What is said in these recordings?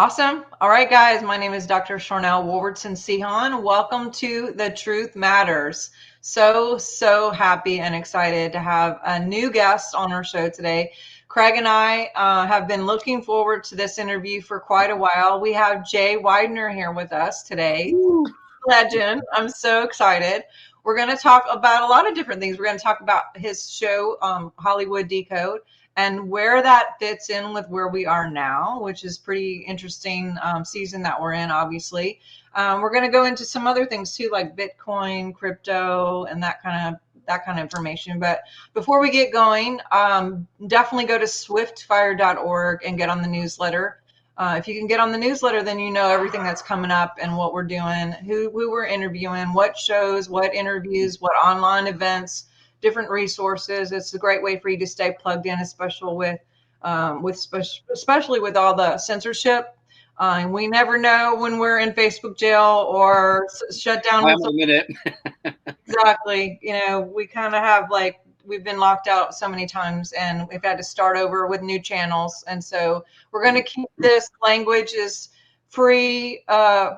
Awesome. All right, guys. My name is Dr. Charnel Wolverton Sehan. Welcome to The Truth Matters. So happy and excited to have a new guest on our show today. Craig and I have been looking forward to this interview for quite a while. We have Jay Weidner here with us today. Woo. Legend. I'm so excited. We're going to talk about a lot of different things. We're going to talk about his show, Hollywood Decode, and where that fits in with where we are now, which is pretty interesting season that we're in, obviously. We're going to go into some other things too, like Bitcoin, crypto, and that kind of information. But before we get going, definitely go to swiftfire.org and get on the newsletter. If you can get on the newsletter, then you know everything that's coming up and what we're doing, who we're interviewing, what shows, what interviews, what online events, different resources. It's a great way for you to stay plugged in, especially with all the censorship. And we never know when we're in Facebook jail or shut down. I'm a minute. Exactly. We kind of have we've been locked out so many times and we've had to start over with new channels. And so we're going to keep this language as free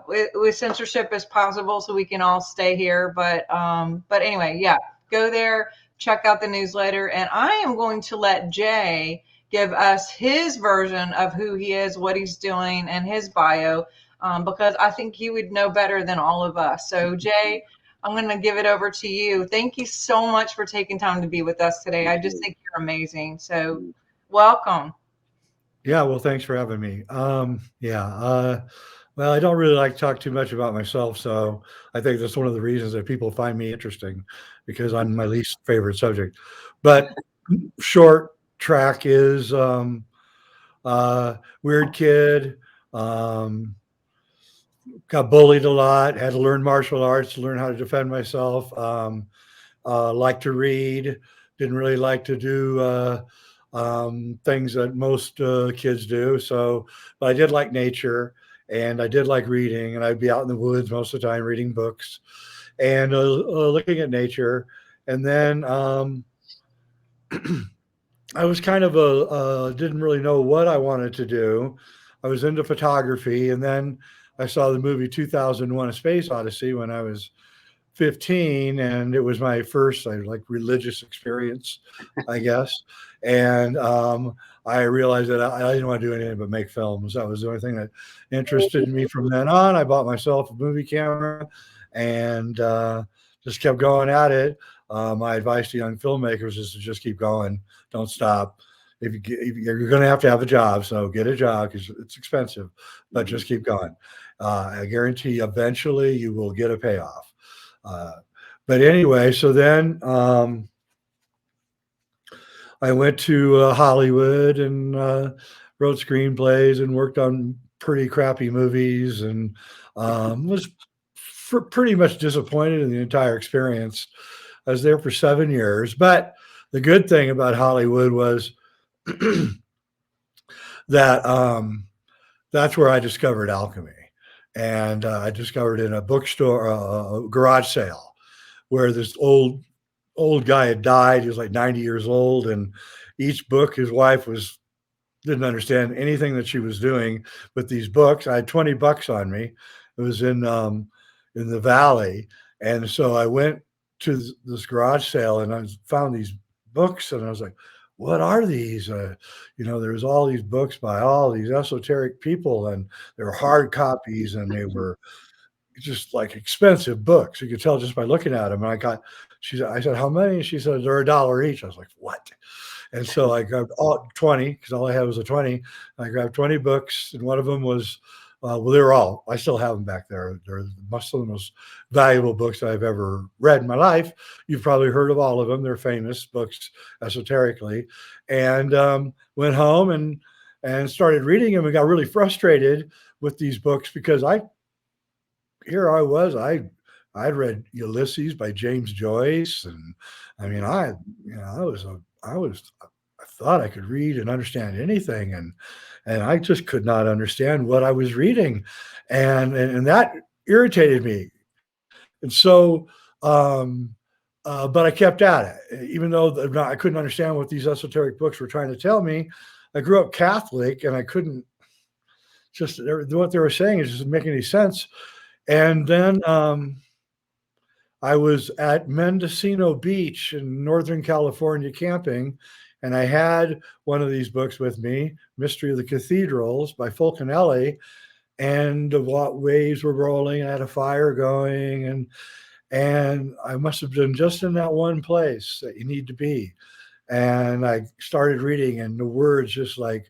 with censorship as possible so we can all stay here. But anyway, yeah, go there, check out the newsletter. And I am going to let Jay give us his version of who he is, what he's doing, and his bio, because I think he would know better than all of us. So Jay, I'm going to give it over to you. Thank you so much for taking time to be with us today. I just think you're amazing. So welcome. Yeah, well, thanks for having me. Well, I don't really like to talk too much about myself, so I think that's one of the reasons that people find me interesting, because I'm my least favorite subject. But short track is weird kid, got bullied a lot, had to learn martial arts to learn how to defend myself. Like to read, didn't really like to do things that most kids do. But I did like nature and I did like reading, and I'd be out in the woods most of the time reading books and looking at nature. And then I was kind of didn't really know what I wanted to do. I was into photography, and then I saw the movie 2001: A Space Odyssey when I was 15, and it was my first religious experience, I guess. And I realized that I didn't want to do anything but make films. That was the only thing that interested me from then on. I bought myself a movie camera and just kept going at it. My advice to young filmmakers is to just keep going. Don't stop. If you're going to have a job, so get a job because it's expensive, but just keep going. I guarantee eventually you will get a payoff. But anyway, so then I went to Hollywood and wrote screenplays and worked on pretty crappy movies, and was pretty much disappointed in the entire experience. I was there for 7 years, but the good thing about Hollywood was that that's where I discovered alchemy. And I discovered in a bookstore, a garage sale, where this old guy had died. He was like 90 years old, and each book, his wife didn't understand anything that she was doing with these books. I had $20 on me. It was in the valley, and so I went to this garage sale and I found these books, and I was like, what are these? There's all these books by all these esoteric people, and they were hard copies, and they were just like expensive books. You could tell just by looking at them. And I said, how many? She said, they're $1 each. I was like, what? And so I grabbed all 20, because all I had was a 20. I grabbed 20 books, and one of them was, they were all, I still have them back there. They're some of the most valuable books I've ever read in my life. You've probably heard of all of them. They're famous books esoterically. And went home and started reading them and got really frustrated with these books, because I'd read Ulysses by James Joyce. And I mean, I thought I could read and understand anything. And I just could not understand what I was reading. And that irritated me. And so, but I kept at it, even though I couldn't understand what these esoteric books were trying to tell me. I grew up Catholic, and I couldn't just what they were saying is just making any sense. And then I was at Mendocino Beach in Northern California camping, and I had one of these books with me, Mystery of the Cathedrals by Fulcanelli, and the waves were rolling. I had a fire going, and I must have been just in that one place that you need to be. And I started reading, and the words just like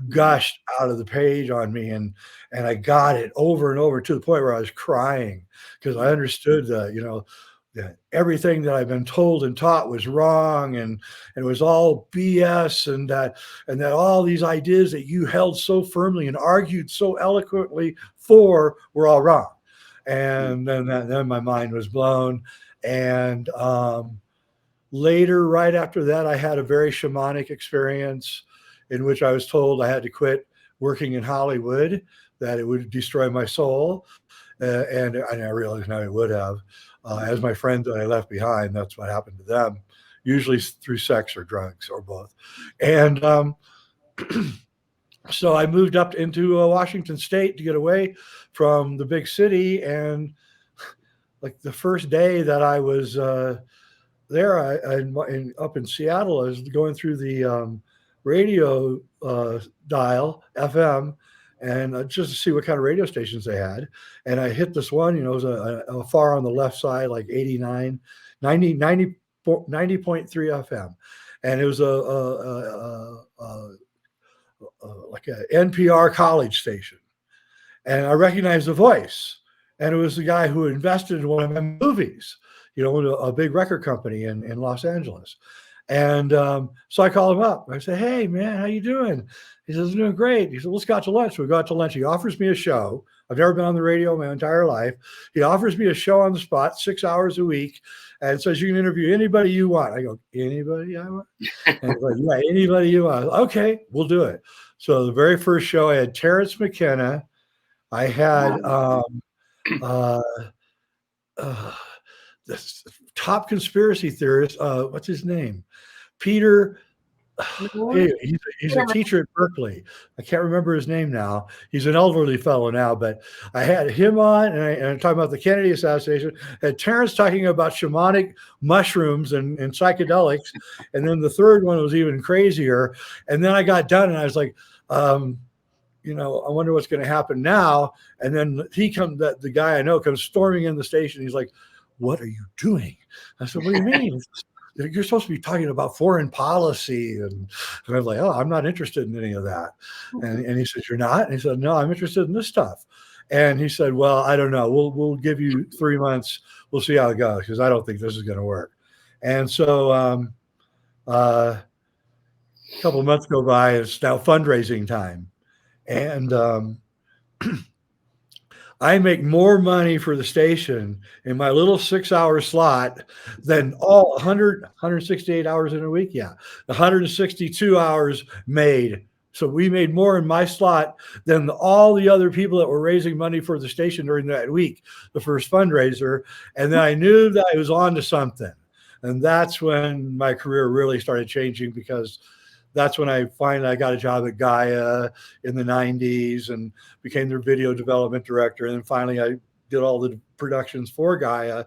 gushed out of the page on me, and I got it over and over to the point where I was crying because I understood that everything that I've been told and taught was wrong, and it was all BS, and that all these ideas that you held so firmly and argued so eloquently for were all wrong. And then my mind was blown. And later, right after that, I had a very shamanic experience in which I was told I had to quit working in Hollywood, that it would destroy my soul. And I realized now it would have. As my friends that I left behind, that's what happened to them, usually through sex or drugs or both. And so I moved up into Washington State to get away from the big city. And like the first day that I was there, up in Seattle, I was going through the radio dial, FM, and just to see what kind of radio stations they had. And I hit this one, it was a far on the left side, like 89, 90.3 FM. And it was like an NPR college station. And I recognized the voice. And it was the guy who invested in one of my movies, a big record company in Los Angeles. And so I called him up. I said, "Hey, man, how you doing?" He says, "I'm doing great." He said, "Let's go out to lunch." So we go out to lunch. He offers me a show. I've never been on the radio my entire life. He offers me a show on the spot, 6 hours a week, and says, "You can interview anybody you want." I go, "Anybody I want?" And he's like, "Yeah, anybody you want." Okay, we'll do it. So the very first show, I had Terrence McKenna. I had this top conspiracy theorist. What's his name? Peter. He's a teacher at Berkeley. I can't remember his name now. He's an elderly fellow now, but I had him on, and I'm talking about the Kennedy assassination. I had Terrence talking about shamanic mushrooms and psychedelics, and then the third one was even crazier. And then I got done, and I was like, I wonder what's going to happen now. And then the guy I know comes storming in the station. He's like, "What are you doing?" I said, "What do you mean?" "You're supposed to be talking about foreign policy." And I was like, "Oh, I'm not interested in any of that." And he said, "You're not?" And he said, "No, I'm interested in this stuff." And he said, "Well, I don't know. We'll give you 3 months. We'll see how it goes, because I don't think this is going to work." And so a couple of months go by. It's now fundraising time. And I make more money for the station in my little 6-hour slot than all 168 hours in a week. Yeah. 162 hours made. So we made more in my slot than all the other people that were raising money for the station during that week, the first fundraiser. And then I knew that I was on to something. And that's when my career really started changing, because that's when I got a job at Gaia in the 90s and became their video development director. And then finally I did all the productions for Gaia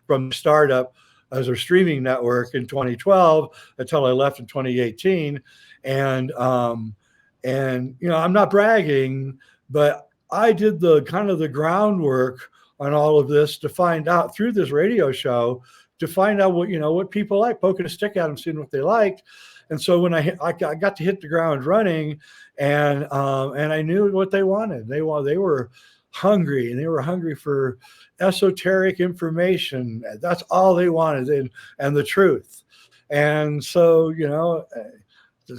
from startup as a streaming network in 2012 until I left in 2018. And I'm not bragging, but I did the kind of the groundwork on all of this to find out through this radio show, to find out what people like, poking a stick at them, seeing what they liked. And so when I got to hit the ground running, and I knew what they wanted. They were hungry, and they were hungry for esoteric information. That's all they wanted, and the truth. And so,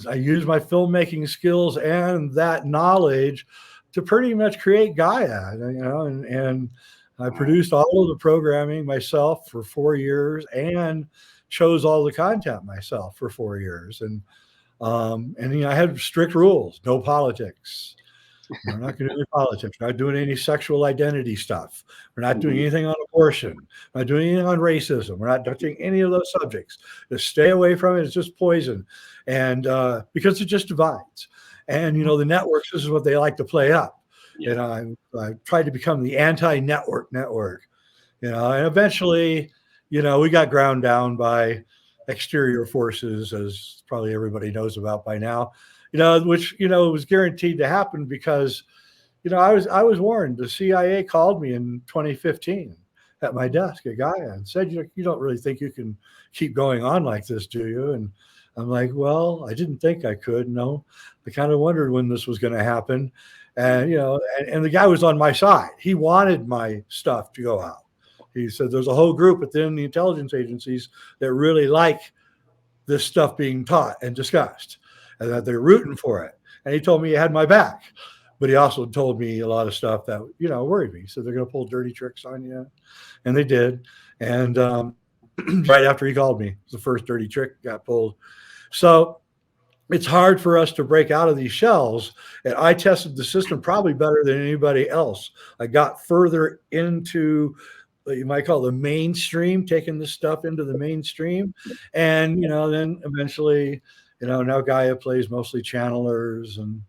I used my filmmaking skills and that knowledge to pretty much create Gaia, and I produced all of the programming myself for 4 years, and chose all the content myself for 4 years. And I had strict rules: no politics. We're not going to do any politics. We're not doing any sexual identity stuff. We're not doing anything on abortion. We're not doing anything on racism. We're not touching any of those subjects. Just stay away from it. It's just poison. And because it just divides. And, the networks, this is what they like to play up. And I tried to become the anti-network network, and eventually, we got ground down by exterior forces, as probably everybody knows about by now, which, was guaranteed to happen because, I was warned. The CIA called me in 2015 at my desk at Gaia and said, you don't really think you can keep going on like this, do you? And I'm like, well, I didn't think I could. No, I kind of wondered when this was going to happen. And, and the guy was on my side. He wanted my stuff to go out. He said, there's a whole group within the intelligence agencies that really like this stuff being taught and discussed, and that they're rooting for it. And he told me he had my back, but he also told me a lot of stuff that, worried me. So they're going to pull dirty tricks on you. And they did. And right after he called me, the first dirty trick got pulled. So it's hard for us to break out of these shells. And I tested the system probably better than anybody else. I got further into what you might call the mainstream, taking this stuff into the mainstream. And, then eventually, now Gaia plays mostly channelers, and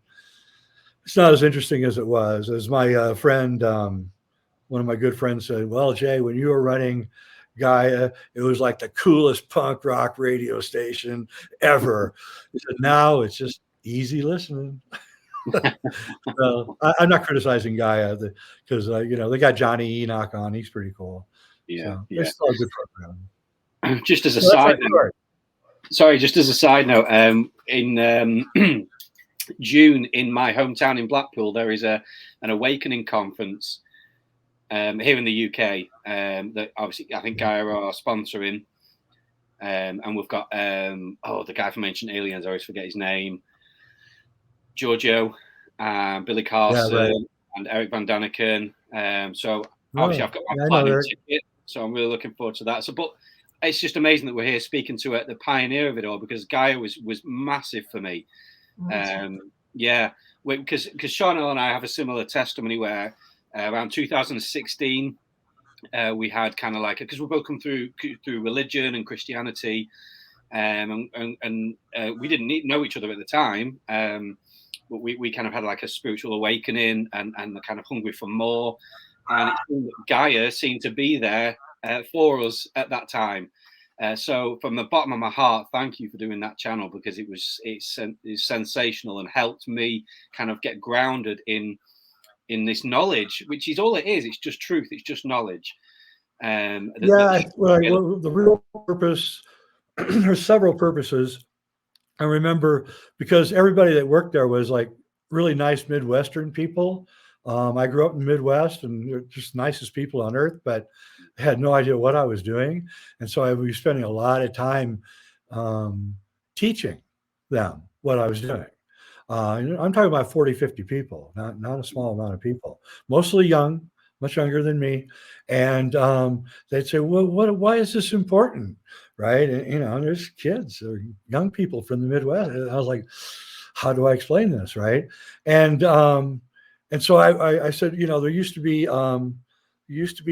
it's not as interesting as it was. As my friend, one of my good friends said, well, Jay, when you were running Gaia, it was like the coolest punk rock radio station ever. He said, now it's just easy listening. So I'm not criticizing Gaia because, they got Johnny Enoch on. He's pretty cool. Yeah. So it's still a good program. Just as a side note, just as a side note, in June in my hometown in Blackpool, there is an awakening conference here in the UK that obviously I think Gaia are sponsoring, and we've got the guy from Ancient Aliens, I always forget his name, Giorgio, Billy Carson, and Eric Van Daniken. So obviously I've got my platinum ticket, so I'm really looking forward to that. So, but it's just amazing that we're here speaking to the pioneer of it all, because Gaia was massive for me. Because Sean and I have a similar testimony where around 2016 we had kind of like, because we're both come through religion and Christianity, and we didn't know each other at the time, but we kind of had like a spiritual awakening and kind of hungry for more, and Gaia seemed to be there for us at that time. So from the bottom of my heart, thank you for doing that channel, because it's sensational and helped me kind of get grounded in this knowledge, which is all it is. It's just truth. It's just knowledge. The real purpose, there's several purposes. I remember, because everybody that worked there was like really nice Midwestern people. I grew up in the Midwest, and they're just nicest people on earth, but I had no idea what I was doing. And so I was spending a lot of time teaching them what I was doing. I'm talking about 40, 50 people, not a small amount of people, mostly young, much younger than me. And they'd say, well, why is this important? Right. And, there's kids or young people from the Midwest. And I was like, how do I explain this? Right. And so I said, there used to be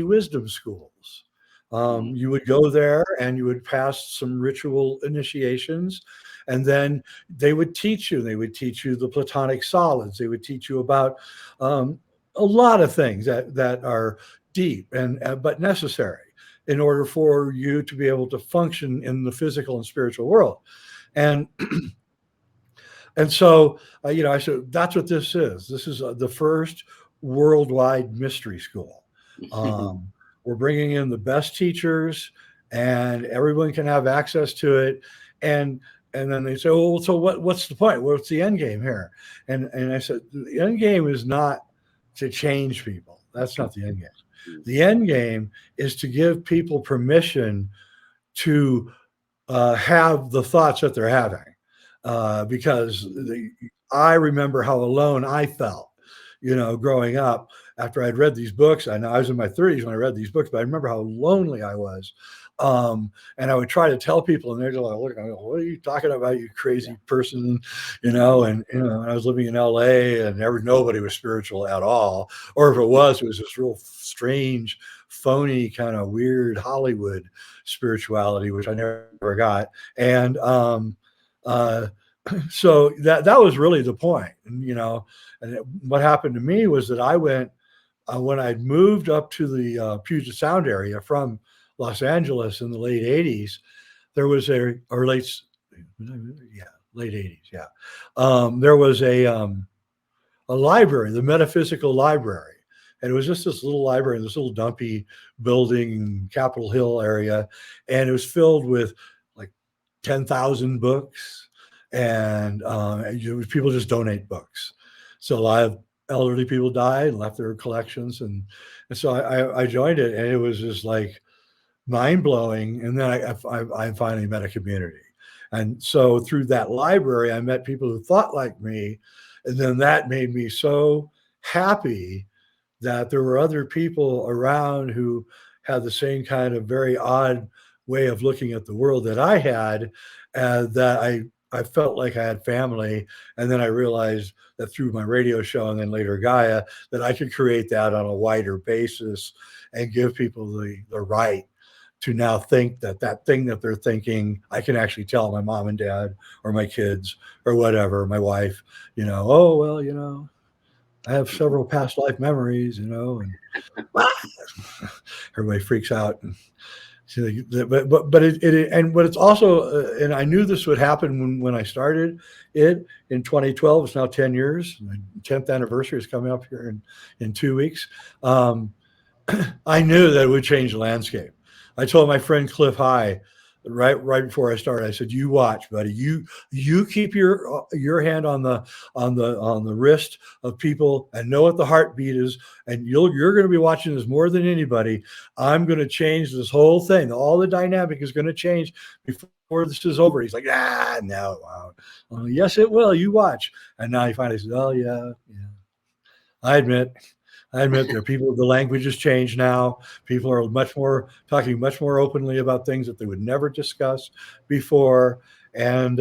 wisdom schools. You would go there and you would pass some ritual initiations, and then they would teach you. They would teach you the Platonic solids. They would teach you about a lot of things that are deep but necessary in order for you to be able to function in the physical and spiritual world. And so, I said, that's what this is. This is the first worldwide mystery school. We're bringing in the best teachers, and everyone can have access to it. And then they say, oh, so what's the point? What's the end game here? And I said, the end game is not to change people. That's not the end game. The end game is to give people permission to have the thoughts that they're having. Because I remember how alone I felt, growing up after I'd read these books. I know I was in my 30s when I read these books, but I remember how lonely I was. And I would try to tell people, and they're just like, look, what are you talking about, you crazy person? And I was living in LA, and nobody was spiritual at all. Or if it was this real strange, phony, kind of weird Hollywood spirituality, which I never got. And So that was really the point. And, and what happened to me was that I went, when I moved up to the Puget Sound area from Los Angeles in the late 80s, there was late 80s. Yeah. There was a library, the Metaphysical Library. And it was just this little library in this little dumpy building in Capitol Hill area. And it was filled with like 10,000 books. And people just donate books. So a lot of elderly people died and left their collections. And so I joined it, and it was just like mind blowing. And then I finally met a community. And so through that library, I met people who thought like me. And then that made me so happy that there were other people around who had the same kind of very odd way of looking at the world that I had, and that I felt like I had family. And then I realized that through my radio show and then later Gaia, that I could create that on a wider basis and give people the right to now think that thing that they're thinking, I can actually tell my mom and dad or my kids or whatever, my wife, oh, well, I have several past life memories, and everybody freaks out. But it's also, and I knew this would happen when I started it in 2012. It's now 10 years. My 10th anniversary is coming up here in 2 weeks. I knew that it would change the landscape. I told my friend Cliff High right before I started, I said, "You watch, buddy. You keep your hand on the wrist of people and know what the heartbeat is, and you're going to be watching this more than anybody. I'm going to change this whole thing. All the dynamic is going to change before this is over." He's like, no, well, yes, it will. You watch. And now he finally says, "Oh yeah. I admit there are people, the language has changed now. People are talking much more openly about things that they would never discuss before. And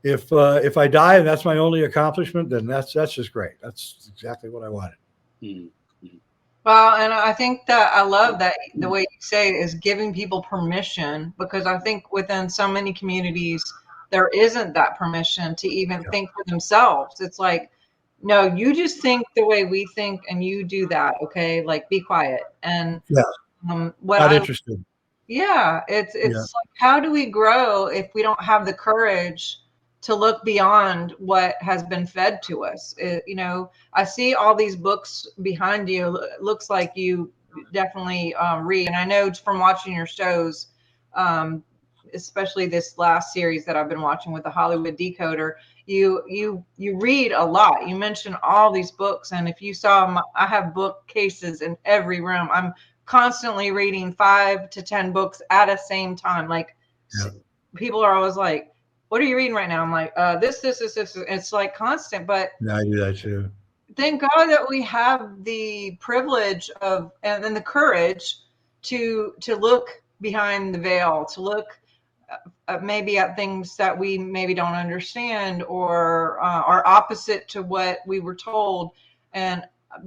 if I die and that's my only accomplishment, then that's just great. That's exactly what I wanted." Mm-hmm. Well, and I think that I love that the way you say it is giving people permission, because I think within so many communities, there isn't that permission to even think for themselves. It's like, no, you just think the way we think and you do that. Okay. Like, be quiet. And Not interested. Yeah, it's like, how do we grow if we don't have the courage to look beyond what has been fed to us? I see all these books behind you. It looks like you definitely read, and I know from watching your shows, especially this last series that I've been watching with the Hollywood Decoder, you read a lot. You mentioned all these books, and if you saw, I have bookcases in every room. I'm constantly reading 5 to 10 books at a same time. Like, people are always like, "What are you reading right now?" I'm like, this. It's like constant, but I do that too. Thank God that we have the privilege of and the courage to look behind the veil, to look maybe at things that we maybe don't understand or are opposite to what we were told. And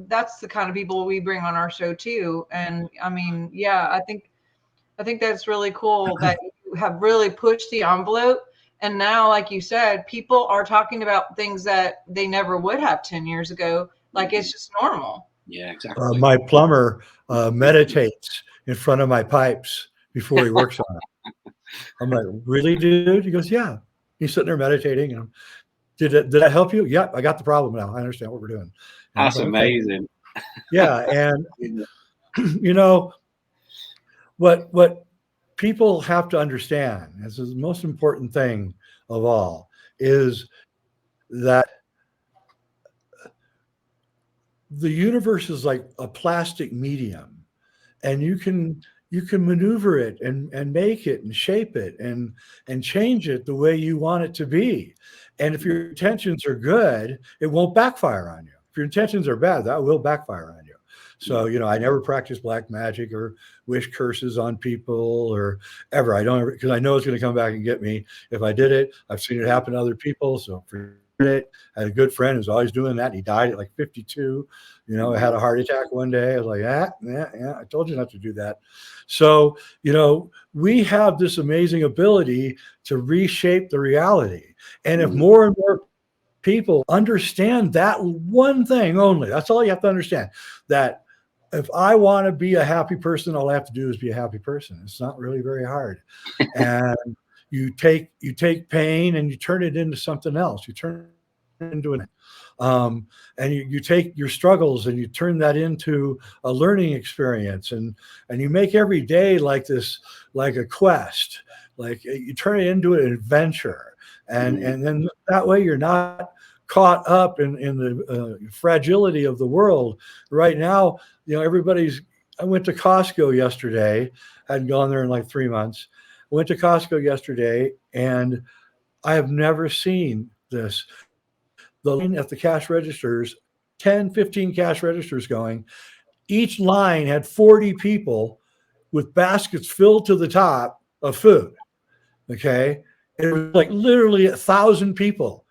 that's the kind of people we bring on our show too. And I mean, yeah, I think that's really cool that you have really pushed the envelope. And now, like you said, people are talking about things that they never would have 10 years ago. Like, it's just normal. Yeah, exactly. My plumber meditates in front of my pipes before he works on it. I'm like, "Really, dude?" He goes, "Yeah." He's sitting there meditating. And did that help you? Yeah, I got the problem now. I understand what we're doing. And That's amazing. Yeah, and what people have to understand, this is the most important thing of all, is that the universe is like a plastic medium, and you can maneuver it and make it and shape it and change it the way you want it to be. And if your intentions are good, it won't backfire on you. If your intentions are bad, that will backfire on you. So, I never practice black magic or wish curses on people or ever. I don't, because I know it's going to come back and get me if I did it. I've seen it happen to other people. So it. I had a good friend who's always doing that. He died at like 52. You know, I had a heart attack one day. I was like, yeah, I told you not to do that. So, you know, we have this amazing ability to reshape the reality. And if more and more people understand that one thing only, that's all you have to understand, that if I want to be a happy person, all I have to do is be a happy person. It's not really very hard. And you take pain and you turn it into something else. You turn it into an and you take your struggles and you turn that into a learning experience, and you make every day like this, like a quest, like you turn it into an adventure, and then that way you're not caught up in the fragility of the world right now. You know, I went to Costco yesterday. Hadn't gone there in like 3 months. I went to Costco yesterday, and I have never seen this. The line at the cash registers, 10, 15 cash registers going. Each line had 40 people with baskets filled to the top of food. Okay. It was like literally 1,000 people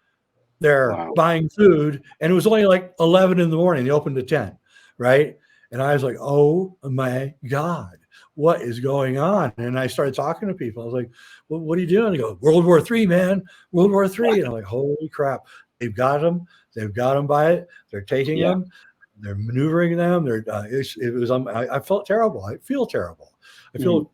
there buying food. And it was only like 11 in the morning. They opened at 10. Right. And I was like, oh my God, what is going on? And I started talking to people. I was like, well, what are you doing? They go, World War III, man, World War III. And I'm like, holy crap. They've got them. They've got them by it. They're taking them. They're maneuvering them. I felt terrible. I feel terrible. I feel,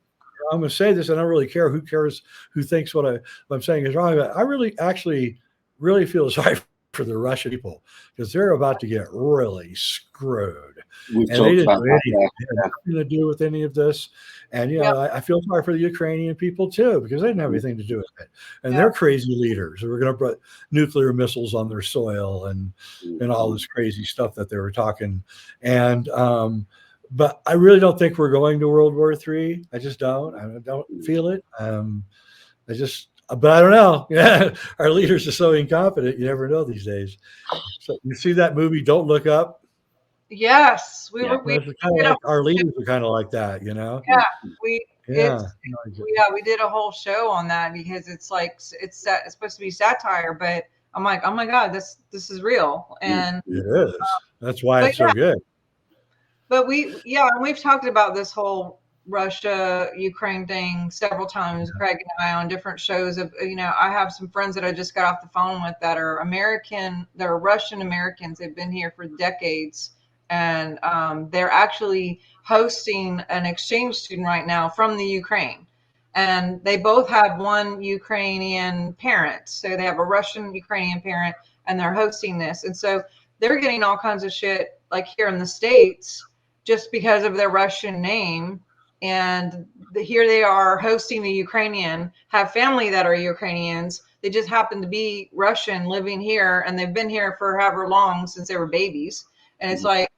I'm going to say this, and I don't really care. Who cares who thinks what I'm saying is wrong? But I really feel sorry for the Russian people, because they're about to get really screwed. We've and talked they didn't about do anything. that. They had nothing to do with any of this. And, you know, I feel sorry for the Ukrainian people too, because they didn't have anything to do with it. And they're crazy leaders who were going to put nuclear missiles on their soil and all this crazy stuff that they were talking. And, but I really don't think we're going to World War III. I just don't. I don't feel it. But I don't know. Yeah, our leaders are so incompetent. You never know these days. So you see that movie, Don't Look Up? Yes, we our leaders are kind of like that, you know. Yeah, we did a whole show on that, because it's like it's supposed to be satire, but I'm like, oh my God, this is real, and it is. That's why it's so good. But we've talked about this whole Russia Ukraine thing several times, Craig and I, on different shows. Of, you know, I have some friends that I just got off the phone with that are Russian Americans. They've been here for decades, and they're actually hosting an exchange student right now from the Ukraine. And they both have one Ukrainian parent. So they have a Russian Ukrainian parent, and they're hosting this. And so they're getting all kinds of shit like here in the States just because of their Russian name. And here they are hosting the Ukrainian, have family that are Ukrainians. They just happen to be Russian living here, and they've been here for however long, since they were babies. And it's like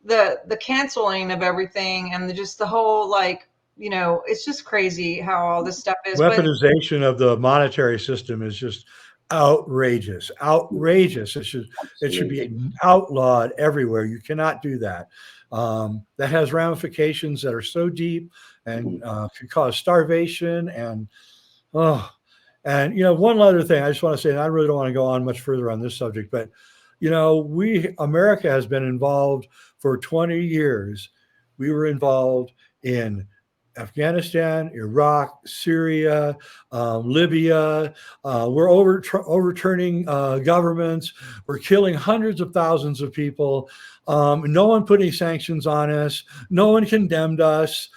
the canceling of everything, and just the whole, like, you know, it's just crazy how all this stuff is. Weaponization of the monetary system is just outrageous. It should be outlawed everywhere. You cannot do that. That has ramifications that are so deep, and could cause starvation. And you know, one other thing I just want to say, and I really don't want to go on much further on this subject, but you know, America has been involved for 20 years. We were involved in Afghanistan, Iraq, Syria, Libya. We're overturning governments. We're killing hundreds of thousands of people. No one put any sanctions on us. No one condemned us.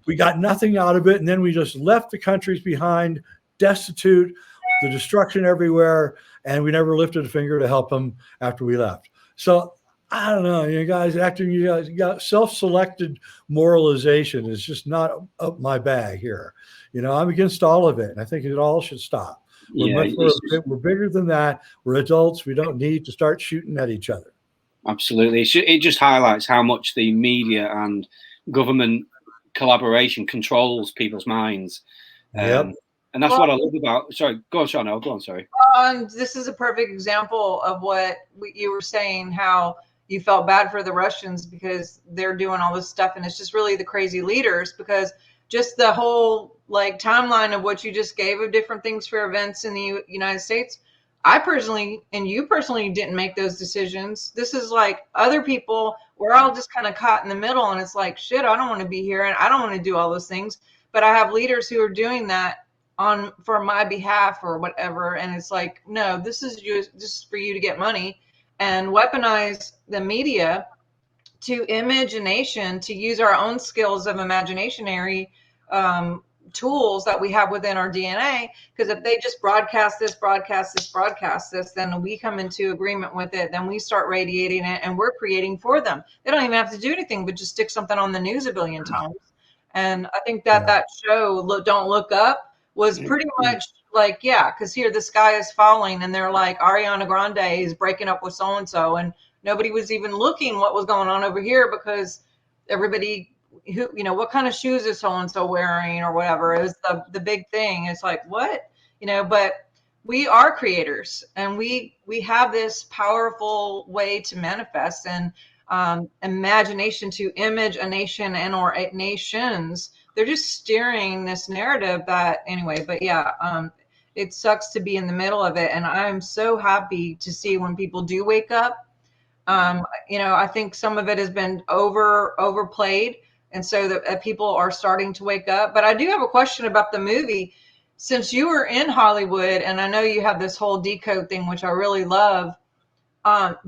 We got nothing out of it. And then we just left the countries behind, destitute, the destruction everywhere. And we never lifted a finger to help them after we left. So I don't know, you guys, you got self-selected moralization is just not up my bag here. You know, I'm against all of it, and I think it all should stop. We're bigger than that. We're adults. We don't need to start shooting at each other. Absolutely. It just highlights how much the media and government collaboration controls people's minds. And that's what I love about. Sorry, go on, Sean. Go on. Sorry. This is a perfect example of what you were saying, how you felt bad for the Russians because they're doing all this stuff. And it's just really the crazy leaders, because just the whole like timeline of what you just gave of different things for events in the United States. I personally, and you personally didn't make those decisions. This is like other people, we're all just kind of caught in the middle. And it's like, shit, I don't want to be here and I don't want to do all those things. But I have leaders who are doing that for my behalf or whatever. And it's like, no, this is just for you to get money and weaponize the media to imagination, to use our own skills of imaginationary tools that we have within our DNA. Because if they just broadcast this, then we come into agreement with it, then we start radiating it and we're creating for them. They don't even have to do anything but just stick something on the news a billion times. And I think that show, Don't Look Up, was pretty much like, yeah, because here the sky is falling and they're like, Ariana Grande is breaking up with so-and-so. And nobody was even looking what was going on over here because everybody who, what kind of shoes is so-and-so wearing or whatever. It was the big thing. It's like, what, but we are creators and we have this powerful way to manifest and imagination to image a nation and or nations. They're just steering this narrative that anyway, but yeah, it sucks to be in the middle of it. And I'm so happy to see when people do wake up. I think some of it has been overplayed. And so that people are starting to wake up. But I do have a question about the movie. Since you were in Hollywood, and I know you have this whole Decode thing, which I really love.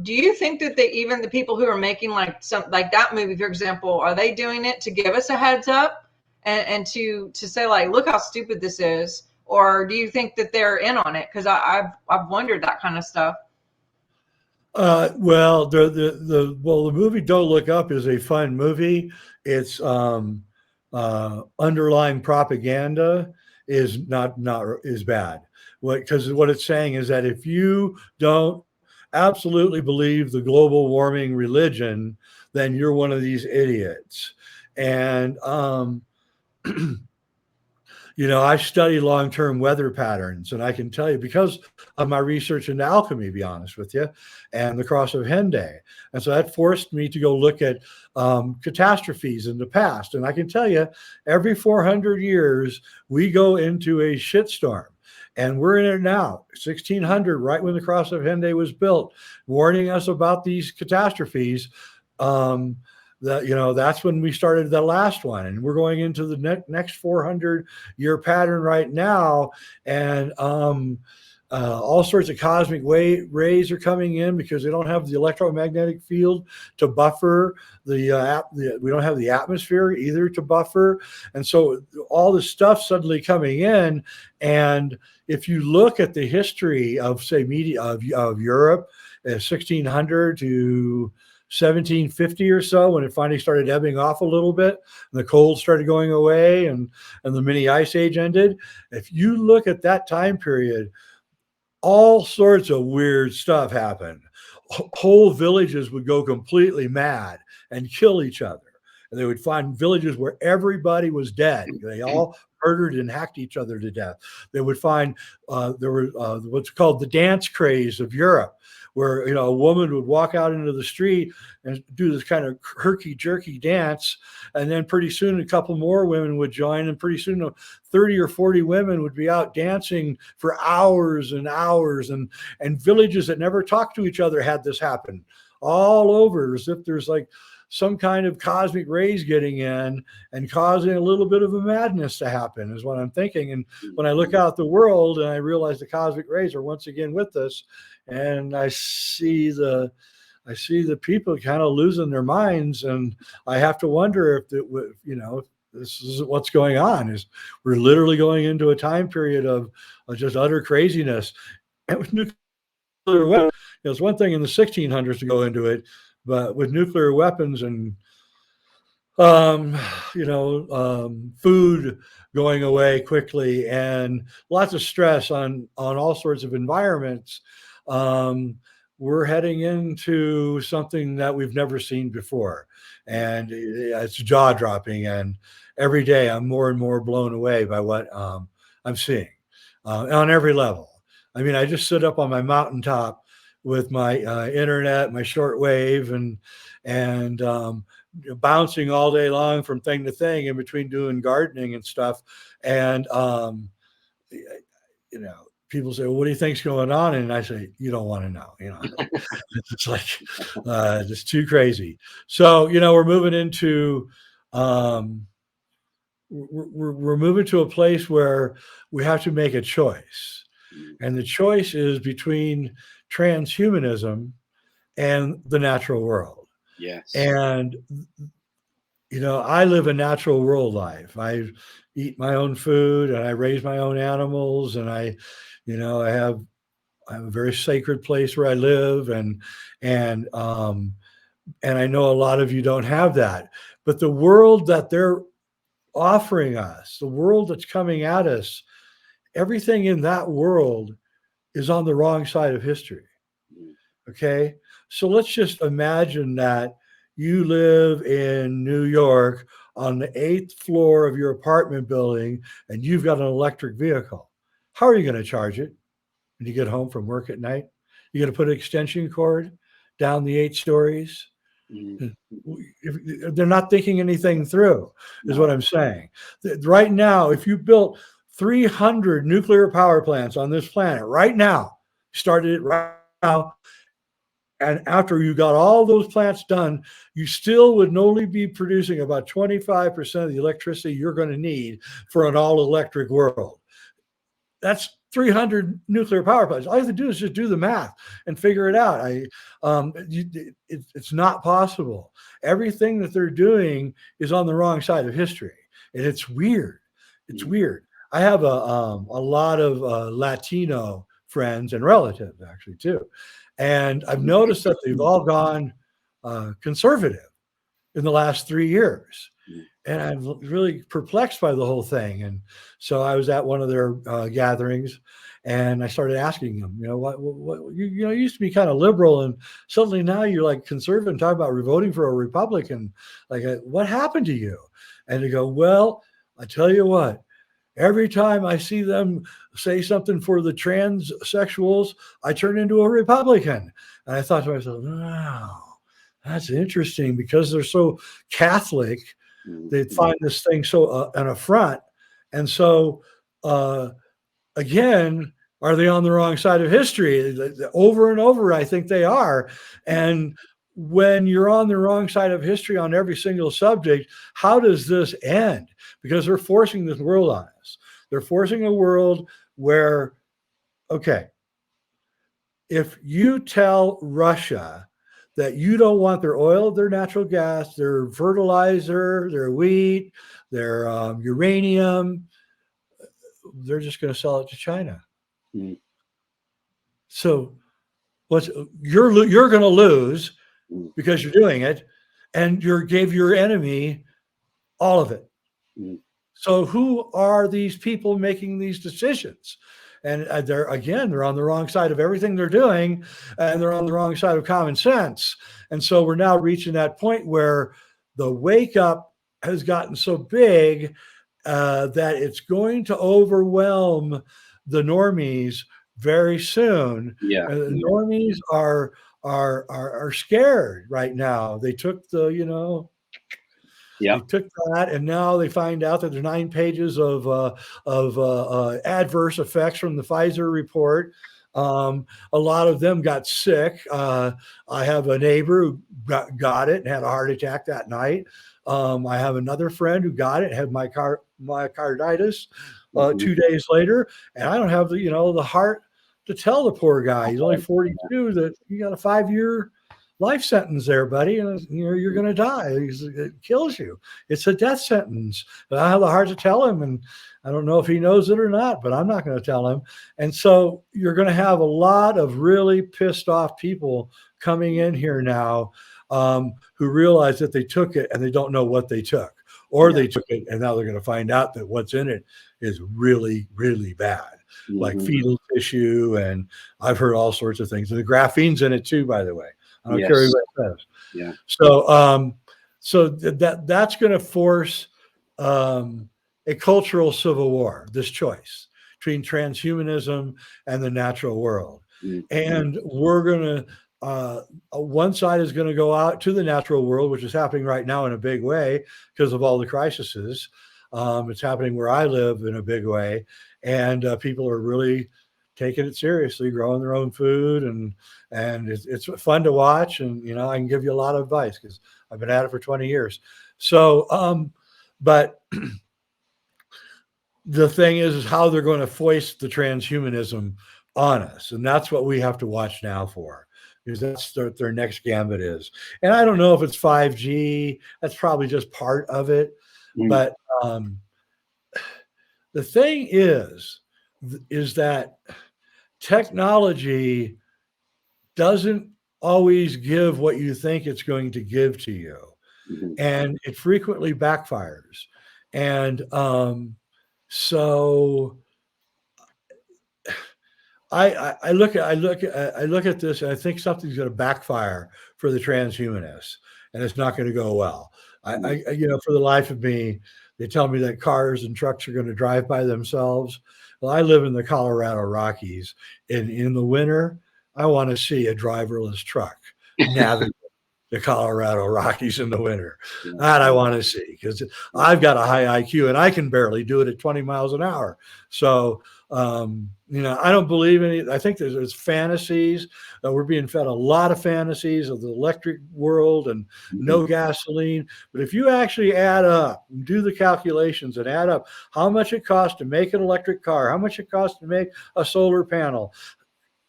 Do you think that even the people who are making like that movie, for example, are they doing it to give us a heads up and to say like, look how stupid this is? Or do you think that they're in on it? Because I've wondered that kind of stuff. Well, the movie Don't Look Up is a fun movie. It's underlying propaganda is not is bad. Because what it's saying is that if you don't absolutely believe the global warming religion, then you're one of these idiots. And I study long-term weather patterns, and I can tell you because of my research into alchemy, to be honest with you, and the cross of Henday. And so that forced me to go look at catastrophes in the past. And I can tell you, every 400 years, we go into a shitstorm. And we're in it now, 1600, right when the cross of Henday was built, warning us about these catastrophes. That's when we started the last one, and we're going into the next 400-year pattern right now, and all sorts of cosmic rays are coming in because they don't have the electromagnetic field to buffer we don't have the atmosphere either to buffer, and so all this stuff suddenly coming in. And if you look at the history of, say, media of Europe, 1600 to 1750 or so, when it finally started ebbing off a little bit, and the cold started going away, and the mini ice age ended. If you look at that time period, all sorts of weird stuff happened. Whole villages would go completely mad and kill each other. And they would find villages where everybody was dead. They all murdered and hacked each other to death. They would find there were what's called the dance craze of Europe, where a woman would walk out into the street and do this kind of herky-jerky dance, and then pretty soon a couple more women would join, and pretty soon 30 or 40 women would be out dancing for hours and hours, and villages that never talked to each other had this happen all over, as if there's like some kind of cosmic rays getting in and causing a little bit of a madness to happen, is what I'm thinking. And when I look out the world and I realize the cosmic rays are once again with us, and I see the people kind of losing their minds, and I have to wonder if this is what's going on. Is we're literally going into a time period of just utter craziness. And with nuclear weapons, it's one thing in the 1600s to go into it, but with nuclear weapons and food going away quickly and lots of stress on all sorts of environments, we're heading into something that we've never seen before. And it's jaw-dropping. And every day I'm more and more blown away by what I'm seeing on every level. I mean, I just sit up on my mountaintop with my internet, my shortwave, and bouncing all day long from thing to thing in between doing gardening and stuff. And people say, well, what do you think's going on? And I say, you don't want to know, it's like, it's too crazy. So, we're moving into, we're moving to a place where we have to make a choice. And the choice is between transhumanism and the natural world. Yes. And, I live a natural world life. I eat my own food and I raise my own animals, and I have a very sacred place where I live, and I know a lot of you don't have that. But the world that they're offering us, the world that's coming at us, everything in that world is on the wrong side of history. Okay. So let's just imagine that you live in New York on the 8th floor of your apartment building, and you've got an electric vehicle. How are you going to charge it when you get home from work at night? You're going to put an extension cord down the 8 stories? They're not thinking anything through, is what I'm saying. Right now, if you built 300 nuclear power plants on this planet right now, started it right now, and after you got all those plants done, you still would only be producing about 25% of the electricity you're going to need for an all-electric world. That's 300 nuclear power plants. All you have to do is just do the math and figure it out. It's not possible. Everything that they're doing is on the wrong side of history, and it's weird. It's weird. I have a lot of Latino friends and relatives, actually, too. And I've noticed that they've all gone conservative in the last 3 years. And I'm really perplexed by the whole thing. And so I was at one of their gatherings, and I started asking them, what you used to be kind of liberal, and suddenly now you're like conservative and talking about voting for a Republican. Like, what happened to you? And they go, well, I tell you what, every time I see them say something for the transsexuals, I turn into a Republican. And I thought to myself, wow, that's interesting, because they're so Catholic. They find this thing so an affront. And so, again, are they on the wrong side of history? Over and over, I think they are. And when you're on the wrong side of history on every single subject, how does this end? Because they're forcing this world on us. They're forcing a world where, okay, if you tell Russia that you don't want their oil, their natural gas, their fertilizer, their wheat, their uranium, they're just going to sell it to China. So you're going to lose because you're doing it, and you gave your enemy all of it. So who are these people making these decisions? And they're on the wrong side of everything they're doing, and they're on the wrong side of common sense. And so we're now reaching that point where the wake up has gotten so big that it's going to overwhelm the normies very soon. Yeah. And the normies are scared right now. They took the, They took that, and now they find out that there's 9 pages of adverse effects from the Pfizer report. A lot of them got sick. I have a neighbor who got it and had a heart attack that night. I have another friend who got it and had myocarditis 2 days later, and I don't have the heart to tell the poor guy. He's only 42. That you got a 5-year life sentence there, buddy, and you're going to die. It kills you. It's a death sentence. But I have the heart to tell him, and I don't know if he knows it or not, but I'm not going to tell him. And so you're going to have a lot of really pissed off people coming in here now who realize that they took it and they don't know what they took, or they took it and now they're going to find out that what's in it is really, really bad, like fetal tissue, and I've heard all sorts of things. And the graphene's in it too, by the way. I don't care what it says. Yeah. So that's going to force a cultural civil war, this choice between transhumanism and the natural world. And we're going to, one side is going to go out to the natural world, which is happening right now in a big way because of all the crises. It's happening where I live in a big way. And people are really taking it seriously, growing their own food, and it's fun to watch. And you know, I can give you a lot of advice because I've been at it for 20 years. So, but the thing is how they're going to foist the transhumanism on us, and that's what we have to watch now for. Because that's their next gambit is. And I don't know if it's 5G. That's probably just part of it. But the thing is that technology doesn't always give what you think it's going to give to you. And it frequently backfires. And so I look at this and I think something's going to backfire for the transhumanists, and it's not going to go well. I you know, for the life of me, they tell me that cars and trucks are going to drive by themselves. Well, I live in the Colorado Rockies, and in the winter, I want to see a driverless truck navigate the Colorado Rockies in the winter. That I want to see, because I've got a high IQ and I can barely do it at 20 miles an hour. So, you know, I don't believe any. I think there's fantasies. We're being fed a lot of fantasies of the electric world and no gasoline. But if you actually add up, do the calculations and add up how much it costs to make an electric car, how much it costs to make a solar panel,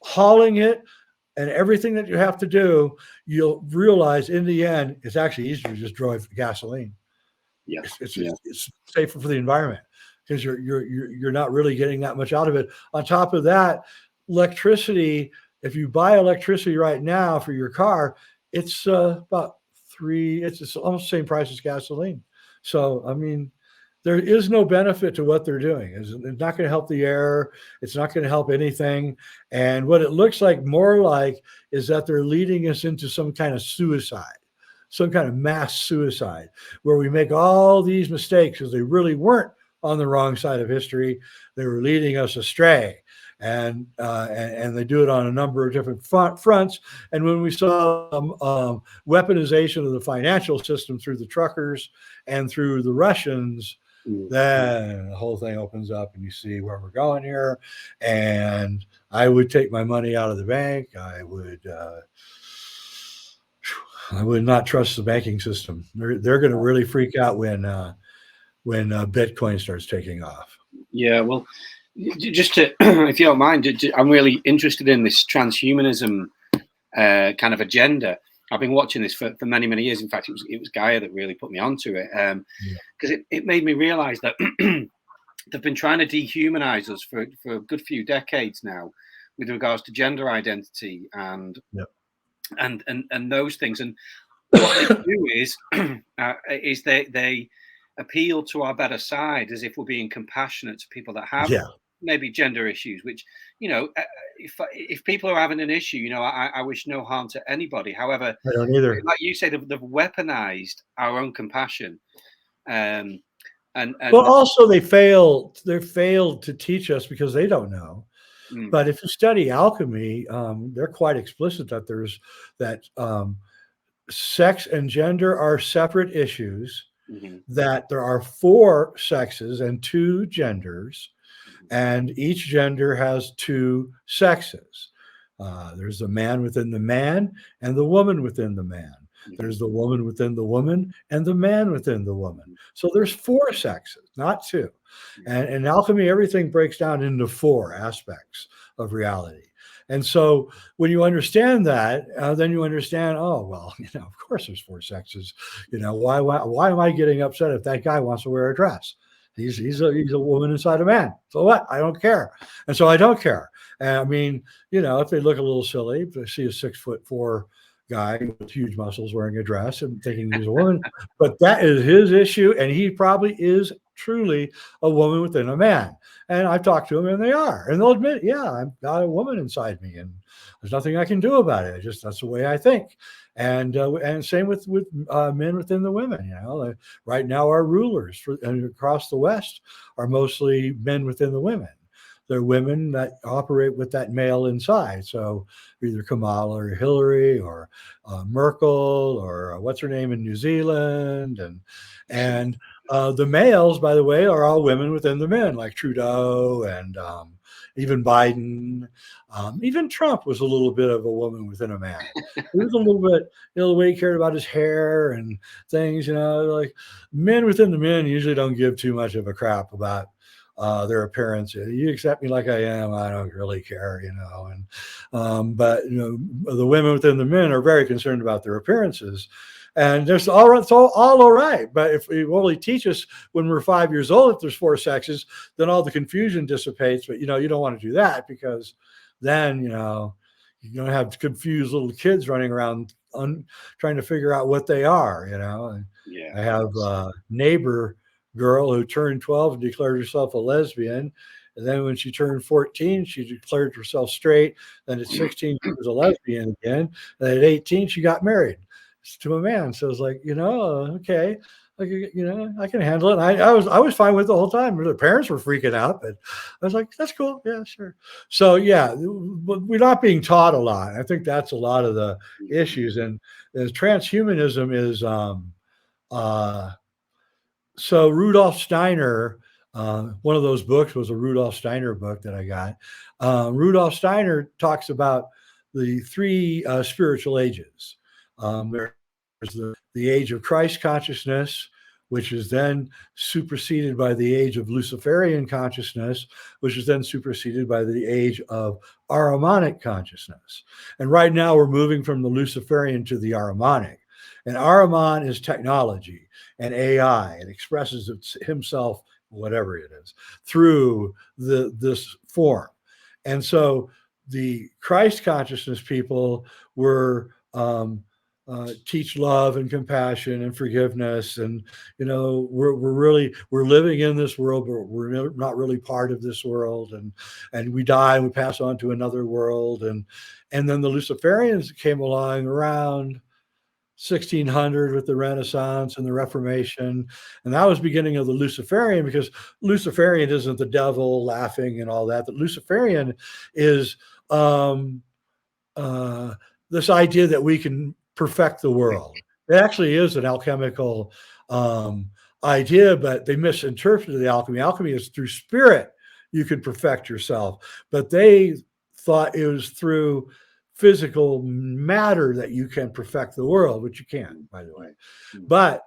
hauling it, and everything that you have to do, you'll realize in the end, it's actually easier to just drive gasoline. Yeah, it's safer for the environment because you're not really getting that much out of it. On top of that, electricity. If you buy electricity right now for your car, it's about it's almost the same price as gasoline. So I mean, there is no benefit to what they're doing. It's not going to help the air. It's not going to help anything. And what it looks like more like is that they're leading us into some kind of suicide, some kind of mass suicide, where we make all these mistakes because they really weren't on the wrong side of history. They were leading us astray. And they do it on a number of different fronts. And when we saw weaponization of the financial system through the truckers and through the Russians, then the whole thing opens up and you see where we're going here. And I would take my money out of the bank. I would not trust the banking system. They're going to really freak out when Bitcoin starts taking off. Yeah, well, just to, if you don't mind, I'm really interested in this transhumanism kind of agenda. I've been watching this for many, many years. In fact, it was Gaia that really put me onto it, because it made me realize that they've been trying to dehumanize us for a good few decades now with regards to gender identity and those things. And what they do is they appeal to our better side as if we're being compassionate to people that have maybe gender issues, which, you know, if people are having an issue, you know, I wish no harm to anybody. However, I don't either. Like you say, they've weaponized our own compassion. And well, also they failed to teach us because they don't know. But if you study alchemy, they're quite explicit that sex and gender are separate issues, that there are 4 sexes and 2 genders, and each gender has 2 sexes. There's the man within the man and the woman within the man. There's the woman within the woman and the man within the woman. So there's 4 sexes, not 2. And in alchemy, everything breaks down into 4 aspects of reality. And so when you understand that, then you understand, oh, well, you know, of course there's 4 sexes. You know, why am I getting upset if that guy wants to wear a dress? He's a woman inside a man. So what? I don't care. And so I don't care. And I mean, you know, if they look a little silly, if they see a 6'4" guy with huge muscles wearing a dress and thinking he's a woman, but that is his issue. And he probably is truly a woman within a man. And I've talked to them and they are, and they'll admit, yeah, I've got a woman inside me and there's nothing I can do about it. That's the way I think. And same with men within the women. You know, right now our rulers across the West are mostly men within the women. They're women that operate with that male inside. So either Kamala or Hillary or Merkel or what's her name in New Zealand, and The males, by the way, are all women within the men, like Trudeau and even Biden. Even Trump was a little bit of a woman within a man. He was a little bit, the way he cared about his hair and things, like men within the men usually don't give too much of a crap about their appearance. You accept me like I am, I don't really care, but the women within the men are very concerned about their appearances. And it's all right. But if we only teach us when we're 5 years old, if there's 4 sexes, then all the confusion dissipates. But, you don't want to do that, because then, you're going to have confused little kids running around trying to figure out what they are, And Yeah. I have a neighbor girl who turned 12 and declared herself a lesbian. And then when she turned 14, she declared herself straight. Then at 16, she was a lesbian again. And at 18, she got married to a man. So it's like, okay, like, I can handle it. I was fine with it the whole time. The parents were freaking out, but I was like, that's cool. Yeah, sure. So yeah, we're not being taught a lot. I think that's a lot of the issues. And transhumanism is, so Rudolf Steiner, one of those books was a Rudolf Steiner book that I got. Rudolf Steiner talks about the 3 spiritual ages. There's the age of Christ consciousness, which is then superseded by the age of Luciferian consciousness, which is then superseded by the age of harmonic consciousness. And right now we're moving from the Luciferian to the harmonic. And Ahriman is technology and AI. It expresses himself, whatever it is, through this form. And so the Christ consciousness people were teach love and compassion and forgiveness, and we're living in this world, but we're not really part of this world, and we die and we pass on to another world, and then the Luciferians came along around 1600 with the Renaissance and the Reformation, and that was beginning of the Luciferian, because Luciferian isn't the devil laughing and all that. The Luciferian is this idea that we can perfect the world. It actually is an alchemical idea, but they misinterpreted the alchemy. Alchemy is through spirit you can perfect yourself, but they thought it was through physical matter that you can perfect the world, which you can't, by the way. But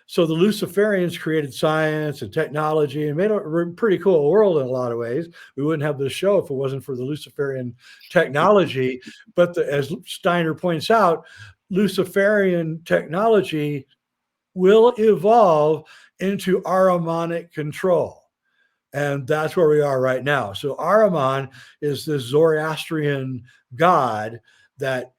so the Luciferians created science and technology and made a pretty cool world in a lot of ways. We wouldn't have this show if it wasn't for the Luciferian technology. But as Steiner points out, Luciferian technology will evolve into Ahrimanic control. And that's where we are right now. So Ahriman is this Zoroastrian god that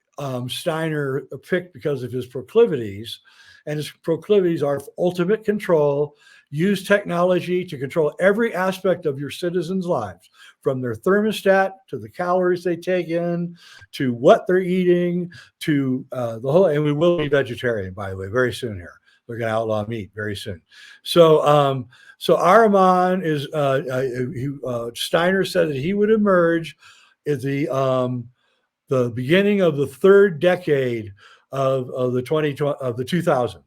Steiner picked because of his proclivities. And his proclivities are ultimate control, use technology to control every aspect of your citizens' lives, from their thermostat to the calories they take in, to what they're eating, to the whole. And we will be vegetarian, by the way, very soon here. They're going to outlaw meat very soon. So, so Ahriman is. Steiner said that he would emerge at the beginning of the 3rd decade of the 2000s.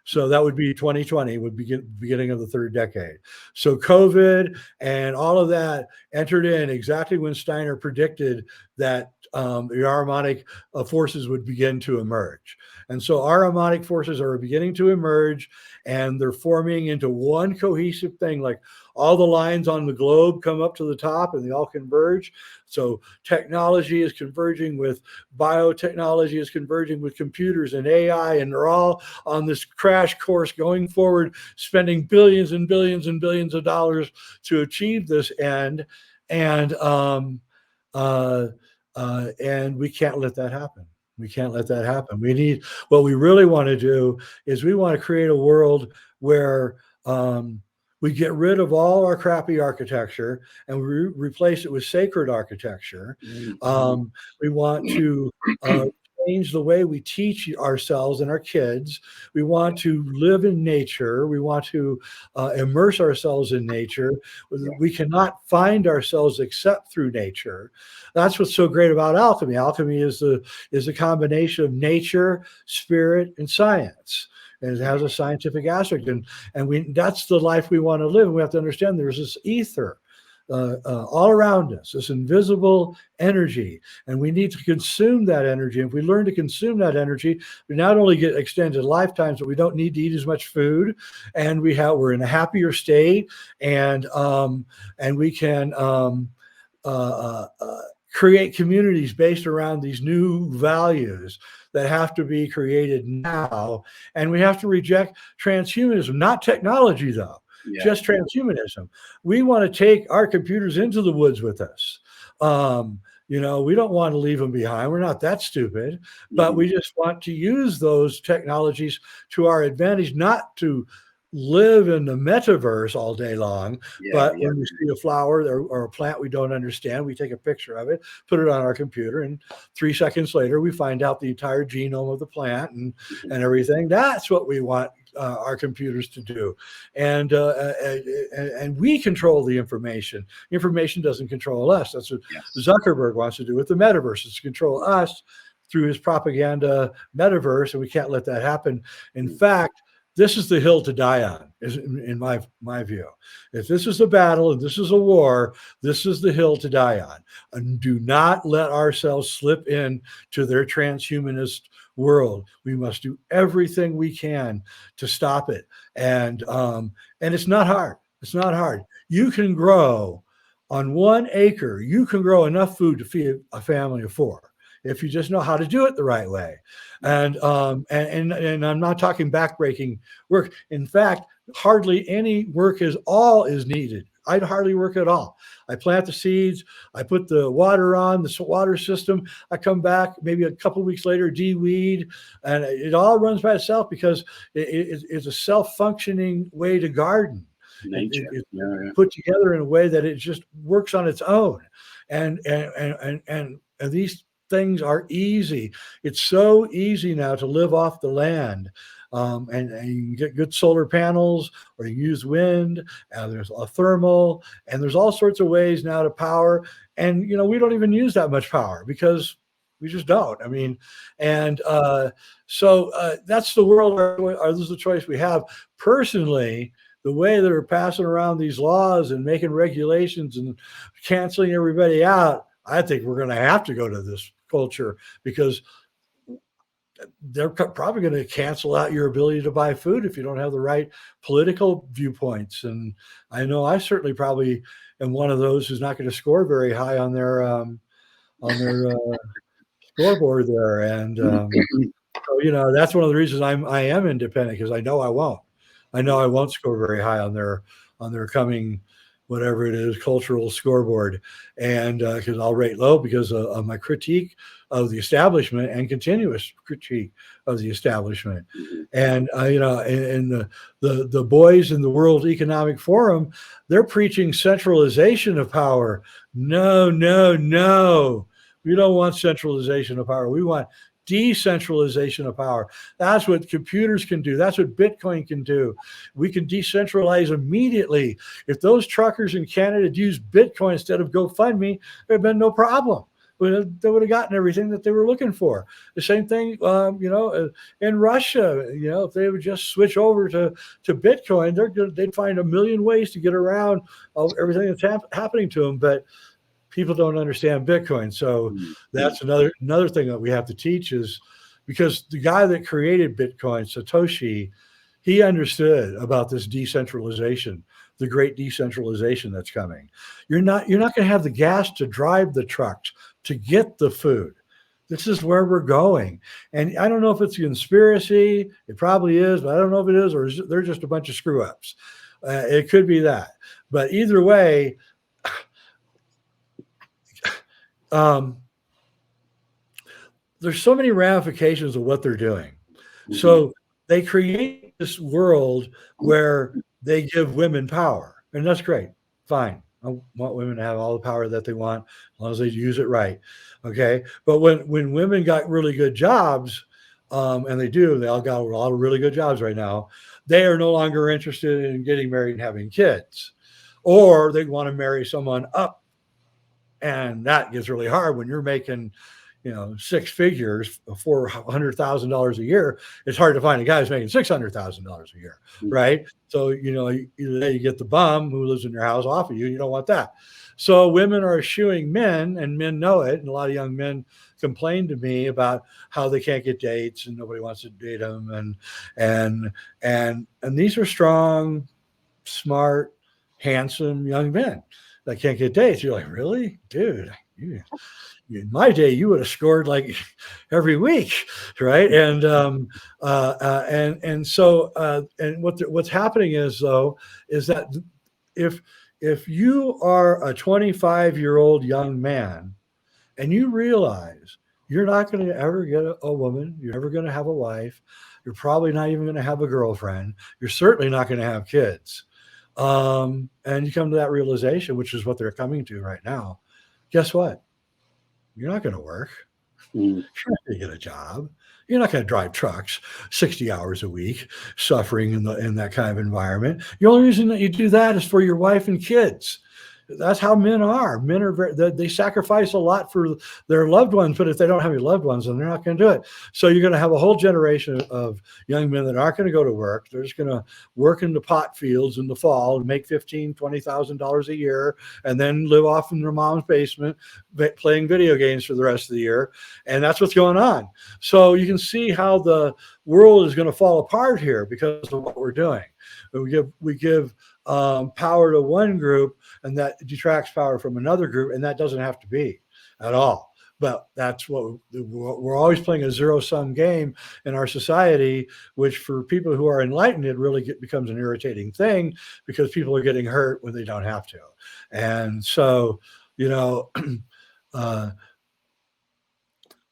So that would be 2020 would be beginning of the 3rd decade. So COVID and all of that entered in exactly when Steiner predicted that the Ahrimanic forces would begin to emerge. And so Ahrimanic forces are beginning to emerge, and they're forming into one cohesive thing. Like all the lines on the globe come up to the top and they all converge. So technology is converging with biotechnology, is converging with computers and AI, and they're all on this crash course going forward, spending billions and billions and billions of dollars to achieve this end. And we can't let that happen. We can't let that happen. We need, what we really want to do is we want to create a world where we get rid of all our crappy architecture and we replace it with sacred architecture. We want to change the way we teach ourselves and our kids. We want to live in nature. We want to immerse ourselves in nature. We cannot find ourselves except through nature. That's what's so great about alchemy. Alchemy is a combination of nature, spirit, and science. and it has a scientific aspect, and that's the life we want to live. And we have to understand there's this ether all around us, this invisible energy, and we need to consume that energy. If we learn to consume that energy, we not only get extended lifetimes, but we don't need to eat as much food, and we're in a happier state, and we can create communities based around these new values that have to be created now. And we have to reject transhumanism, not technology though. Yeah. Just transhumanism. We want to take our computers into the woods with us. We don't want to leave them behind. We're not that stupid, but we just want to use those technologies to our advantage, not to live in the metaverse all day long. But when we see a flower or a plant we don't understand, we take a picture of it, put it on our computer, and 3 seconds later, we find out the entire genome of the plant and everything. That's what we want our computers to do, and we control the information. Information doesn't control us. That's what Zuckerberg wants to do with the metaverse. It's to control us through his propaganda metaverse, and we can't let that happen. In fact, this is the hill to die on, in my view. If this is a battle and this is a war, this is the hill to die on. And do not let ourselves slip in to their transhumanist world. We must do everything we can to stop it. And it's not hard. It's not hard. You can grow on 1 acre. You can grow enough food to feed a family of 4 if you just know how to do it the right way. And I'm not talking backbreaking work. In fact, hardly any work is needed. I'd hardly work at all. I plant the seeds, I put the water on, the water system, I come back maybe a couple of weeks later, de-weed, and it all runs by itself because it's a self-functioning way to garden. It's put together in a way that it just works on its own. And these things are easy. It's so easy now to live off the land. And you can get good solar panels, or you use wind, and there's a thermal, and there's all sorts of ways now to power. And, we don't even use that much power because we just don't. I mean, and so that's the world, or this is the choice we have. Personally, the way they're passing around these laws and making regulations and canceling everybody out, I think we're going to have to go to this culture, because they're probably going to cancel out your ability to buy food if you don't have the right political viewpoints. And I know I certainly probably am one of those who's not going to score very high on their scoreboard there. And so, that's one of the reasons I am independent, because I know I won't score very high on their coming, whatever it is, cultural scoreboard. And because I'll rate low because of my critique of the establishment and continuous critique of the establishment. And and the boys in the World Economic Forum, they're preaching centralization of power. No. We don't want centralization of power. We want decentralization of power. That's what computers can do. That's what Bitcoin can do. We can decentralize immediately. If those truckers in Canada had used Bitcoin instead of GoFundMe, there'd have been no problem. They would have gotten everything that they were looking for. The same thing, in Russia, if they would just switch over to Bitcoin, they'd find a million ways to get around everything that's happening to them. But people don't understand Bitcoin. So that's another thing that we have to teach, is because the guy that created Bitcoin, Satoshi, he understood about this decentralization, the great decentralization that's coming. You're not going to have the gas to drive the trucks to get the food. This is where we're going. And I don't know if it's a conspiracy. It probably is, but I don't know if it is, or they're just a bunch of screw ups. It could be that. But either way, there's so many ramifications of what they're doing. So they create this world where they give women power, and that's great. Fine. I want women to have all the power that they want, as long as they use it right. Okay. But when women got really good jobs, and they all got a lot of really good jobs right now, they are no longer interested in getting married and having kids, or they want to marry someone up. And that gets really hard when you're making, six figures, $400,000 a year, it's hard to find a guy who's making $600,000 a year, right? So you get the bum who lives in your house off of you. You don't want that. So women are eschewing men, and men know it. And a lot of young men complain to me about how they can't get dates and nobody wants to date them. And these are strong, smart, handsome young men that can't get dates. You're like, really, dude? In my day, you would have scored like every week, right? And what's happening is that if you are a 25-year-old young man and you realize you're not going to ever get a woman, you're never going to have a wife, you're probably not even going to have a girlfriend, you're certainly not going to have kids, and you come to that realization, which is what they're coming to right now. Guess what? You're not going to work. You're not going to get a job. You're not going to drive trucks 60 hours a week, suffering in that kind of environment. The only reason that you do that is for your wife and kids. That's how men are. Men are they sacrifice a lot for their loved ones, but if they don't have any loved ones, then they're not going to do it. So you're going to have a whole generation of young men that aren't going to go to work. They're just going to work in the pot fields in the fall and make $15,000, $20,000 a year, and then live off in their mom's basement playing video games for the rest of the year. And that's what's going on. So you can see how the world is going to fall apart here because of what we're doing. We give power to one group, and that detracts power from another group, and that doesn't have to be at all. But that's what we're always playing, a zero-sum game in our society, which for people who are enlightened, it really becomes an irritating thing because people are getting hurt when they don't have to. And so,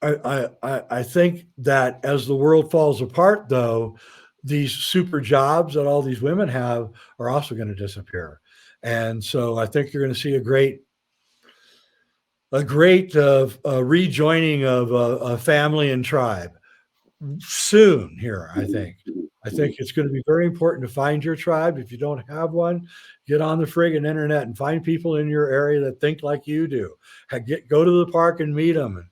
I think that as the world falls apart, though, these super jobs that all these women have are also going to disappear. And so I think you're going to see a great rejoining of family and tribe soon here. I think it's going to be very important to find your tribe. If you don't have one, get on the friggin' internet and find people in your area that think like you do. Go to the park and meet them and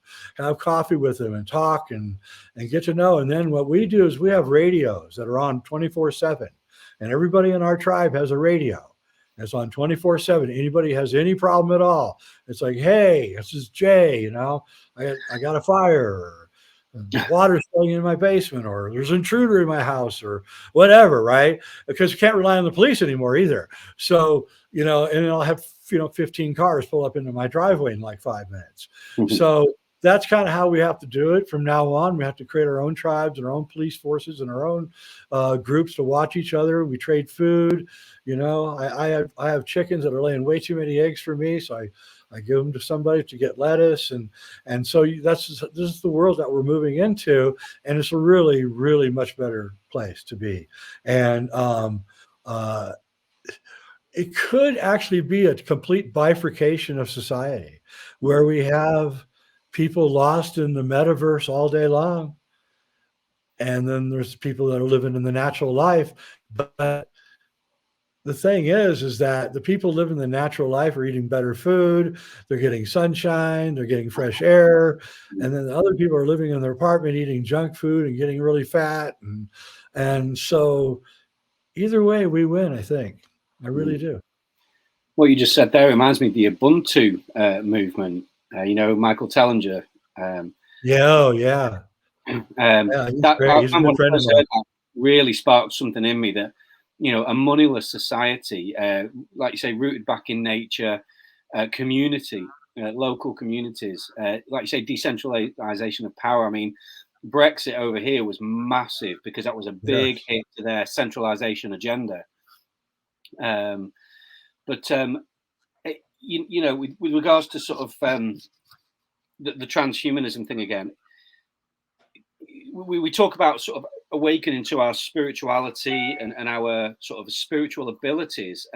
have coffee with them and talk and get to know. And then what we do is we have radios that are on 24/7, and everybody in our tribe has a radio. It's on 24/7. Anybody has any problem at all, it's like, hey, this is Jay. I got a fire. Or water's flowing in my basement, or there's an intruder in my house, or whatever, right? Because you can't rely on the police anymore either. So, and I'll have 15 cars pull up into my driveway in like 5 minutes. So that's kind of how we have to do it from now on. We have to create our own tribes and our own police forces and our own groups to watch each other. We trade food. I have chickens that are laying way too many eggs for me, so I give them to somebody to get lettuce, and so this is the world that we're moving into, and it's a really, really much better place to be. And it could actually be a complete bifurcation of society, where we have people lost in the metaverse all day long, and then there's people that are living in the natural life. But the thing is that the people living the natural life are eating better food, they're getting sunshine, they're getting fresh air, and then the other people are living in their apartment eating junk food and getting really fat. And so either way, we win, I think. I really do. What you just said there reminds me of the Ubuntu movement. Michael Tellinger. Yeah. That really sparked something in me, that a moneyless society, like you say, rooted back in nature, community, local communities, like you say, decentralization of power. I mean, Brexit over here was massive because that was a big hit to their centralization agenda. With regards to sort of the transhumanism thing again, we talk about sort of awakening to our spirituality and our sort of spiritual abilities.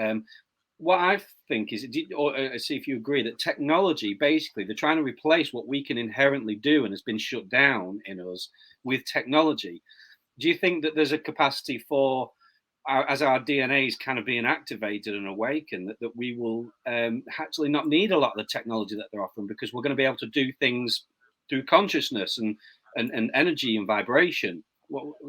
What I think is, or see if you agree, that technology, basically, they're trying to replace what we can inherently do and has been shut down in us with technology. Do you think that there's a capacity for, as our DNA is kind of being activated and awakened, that we will actually not need a lot of the technology that they're offering, because we're going to be able to do things through consciousness and energy and vibration.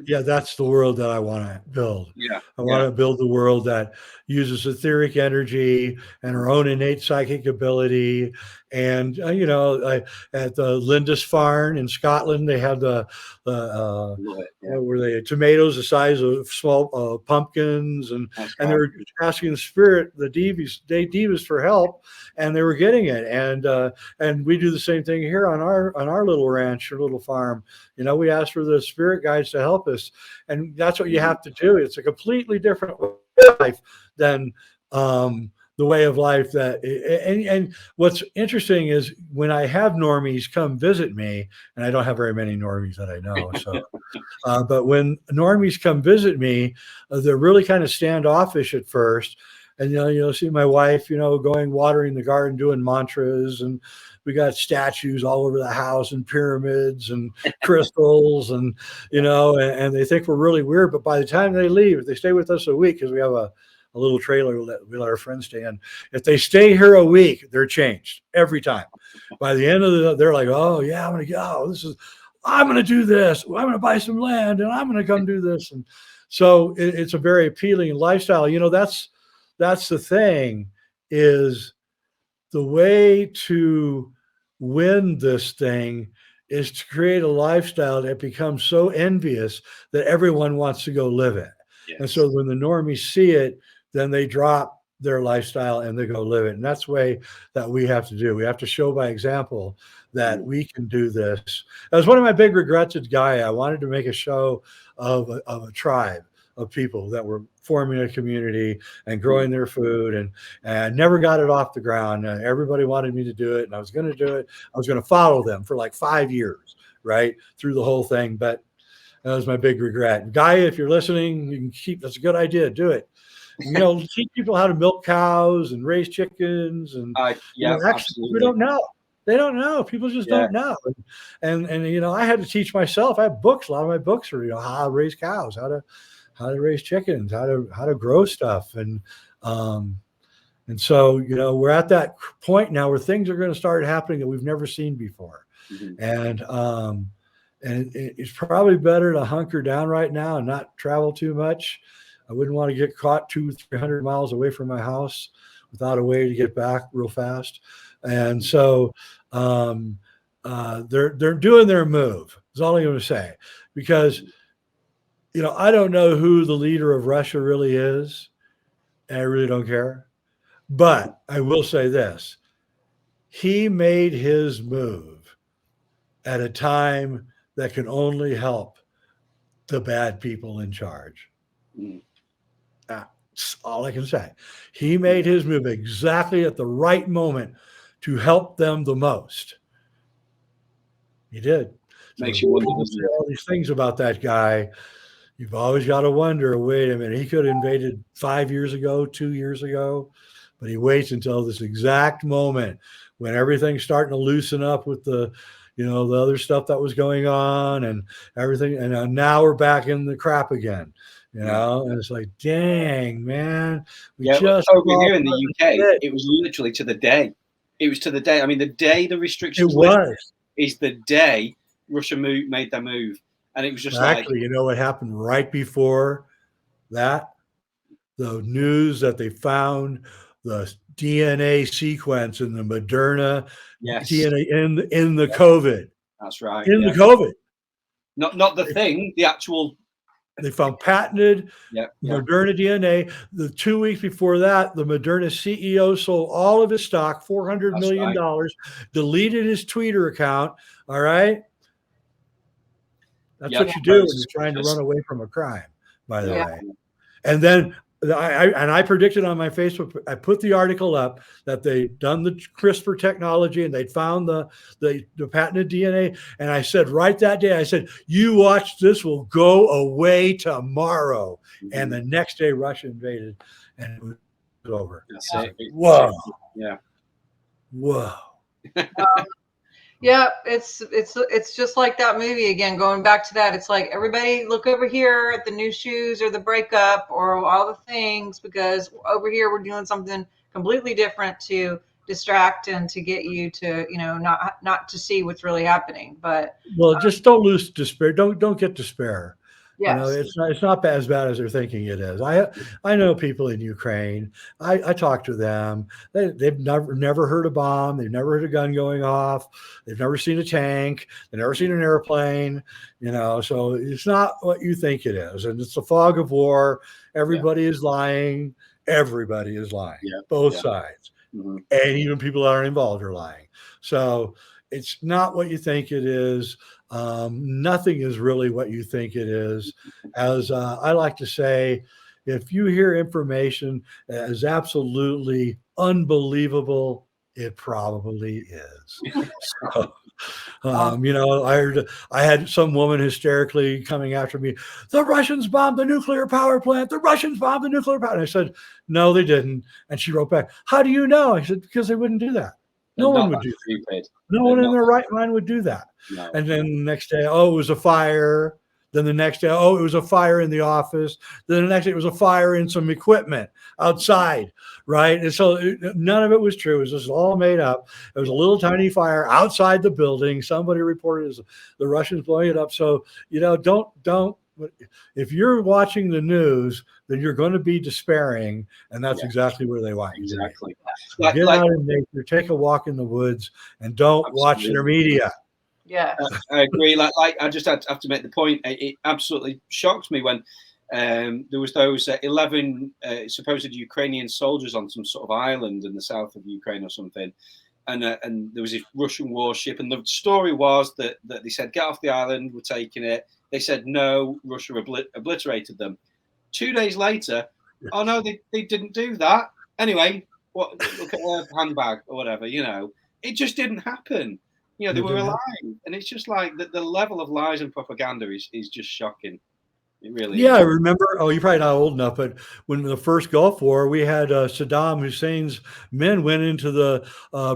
Yeah, that's the world that I want to build. Yeah, I want to build the world that uses etheric energy and our own innate psychic ability. And at the Lindisfarne in Scotland, they had what were they? Tomatoes the size of small pumpkins, and they were asking the spirit, the divas for help, and they were getting it. And we do the same thing here on our little ranch or little farm. We ask for the spirit guides to help us, and that's what you have to do. It's a completely different life than the way of life and what's interesting is when I have normies come visit me, and I don't have very many normies that I know, so but when normies come visit me, they're really kind of standoffish at first. And you'll see my wife, going watering the garden, doing mantras, and we got statues all over the house and pyramids and crystals, and and they think we're really weird. But by the time they leave, if they stay with us a week, because we have a little trailer that we let our friends stay in, if they stay here a week, they're changed every time. By the end of they're like, oh yeah, I'm gonna do this. I'm gonna buy some land, and I'm gonna come do this. And so it's a very appealing lifestyle. That's the thing, is the way to win this thing is to create a lifestyle that becomes so envious that everyone wants to go live it. Yes. And so when the normies see it, then they drop their lifestyle and they go live it. And that's the way that we have to do. We have to show by example that we can do this. That was one of my big regrets at Gaia. I wanted to make a show of a tribe of people that were forming a community and growing their food, and I never got it off the ground. Everybody wanted me to do it, and I was going to do it. I was going to follow them for like 5 years, right, through the whole thing. But that was my big regret. Gaia, if you're listening, you can that's a good idea. Do it. Teach people how to milk cows and raise chickens, and actually, we don't know. They don't know. People just don't know. And I had to teach myself. I have books. A lot of my books are how to raise cows, how to raise chickens, how to grow stuff. And so, we're at that point now where things are going to start happening that we've never seen before. Mm-hmm. And it's probably better to hunker down right now and not travel too much. I wouldn't want to get caught 200-300 miles away from my house without a way to get back real fast. And so they're doing their move, is all I'm going to say, because I don't know who the leader of Russia really is, and I really don't care. But I will say this. He made his move at a time that can only help the bad people in charge. That's all I can say. He made his move exactly at the right moment to help them the most. He did. Makes you wonder all these things about that guy. You've always got to wonder, wait a minute, he could have invaded 5 years ago, 2 years ago, but he waits until this exact moment when everything's starting to loosen up with the other stuff that was going on and everything. And now we're back in the crap again, and it's like, dang, man. Just over here in the UK, it was literally to the day. It was to the day. I mean, the day the restrictions is the day Russia made their move. And it was just actually, what happened right before that? The news that they found the DNA sequence in the Moderna DNA in the COVID. That's right. The COVID. Not the thing, the actual. They found patented Moderna DNA. The 2 weeks before that, the Moderna CEO sold all of his stock, $400 million, deleted his Twitter account. All right. That's what you do when you're trying to run away from a crime, by the way. And then I predicted on my Facebook, I put the article up that they'd done the CRISPR technology and they'd found the patented DNA. And I said, right that day, I said, you watch, this will go away tomorrow. Mm-hmm. And the next day Russia invaded and it was over. Whoa. Yeah. Whoa. Yeah, it's just like that movie again, going back to that. It's like, everybody look over here at the new shoes or the breakup or all the things, because over here we're doing something completely different to distract and to get you to, you know, not to see what's really happening. But Well, just don't lose despair. Don't get despair. You know, yes, it's not as bad as they're thinking it is. I know people in Ukraine. I talk to them. They've never heard a bomb. They've never heard a gun going off. They've never seen a tank. They've never seen an airplane. You know, so it's not what you think it is. And it's the fog of war. Everybody is lying. Everybody is lying. Yeah. Both Yeah. sides. Mm-hmm. And even people that aren't involved are lying. So it's not what you think it is. Nothing is really what you think it is. As I like to say, if you hear information that is absolutely unbelievable, it probably is. So, you know, I had some woman hysterically coming after me. The Russians bombed the nuclear power plant. The Russians bombed the nuclear power. And I said, no, they didn't. And she wrote back, how do you know? I said, because they wouldn't do that. No one would do that. Stupid. No one in their right mind would do that. No. And then the next day, oh, it was a fire. Then the next day, oh, it was a fire in the office. Then the next day, it was a fire in some equipment outside, right? And so none of it was true. It was just all made up. It was a little tiny fire outside the building. Somebody reported it as the Russians blowing it up. So, you know, don't. If you're watching the news, then you're going to be despairing, and that's exactly where they want you. Exactly. So get out in nature, take a walk in the woods, and don't watch their media. Yeah, I agree. Like I just have to make the point. It absolutely shocked me when there was those 11 supposed Ukrainian soldiers on some sort of island in the south of Ukraine or something, and there was this Russian warship, and the story was that they said, get off the island, we're taking it. They said no, Russia obliterated them. 2 days later, oh no, they didn't do that. Anyway, look at their handbag or whatever, you know. It just didn't happen. You know, they were alive. And it's just like the level of lies and propaganda is just shocking. It really is. I remember, you're probably not old enough, but when the first Gulf War, we had Saddam Hussein's men went into the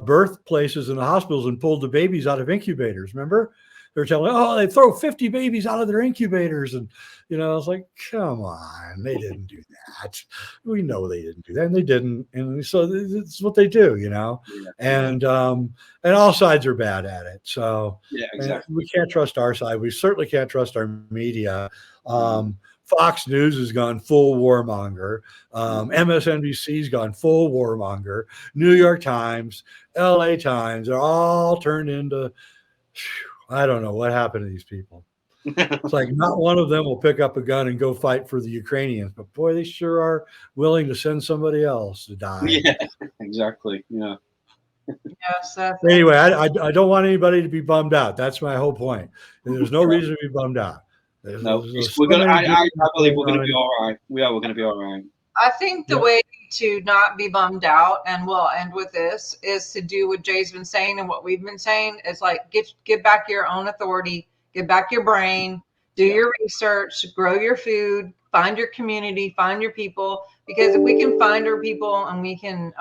birth places in the hospitals and pulled the babies out of incubators, remember? They were telling, they throw 50 babies out of their incubators. And, you know, I was like, come on, they didn't do that. We know they didn't do that. And they didn't. And so it's what they do, you know. Yeah. And all sides are bad at it. So exactly. We can't trust our side. We certainly can't trust our media. Fox News has gone full warmonger. MSNBC's gone full warmonger. New York Times, LA Times, they're all turned into... I don't know what happened to these people. It's like not one of them will pick up a gun and go fight for the Ukrainians, but boy, they sure are willing to send somebody else to die. Yeah, exactly. Yeah. Yes. Anyway, I don't want anybody to be bummed out. That's my whole point. There's no reason to be bummed out. I believe we're going to be all right. We're going to be all right. I think the way to not be bummed out, and we'll end with this, is to do what Jay's been saying and what we've been saying. Is like get back your own authority, get back your brain, do your research, grow your food, find your community, find your people. Because if we can find our people and we can,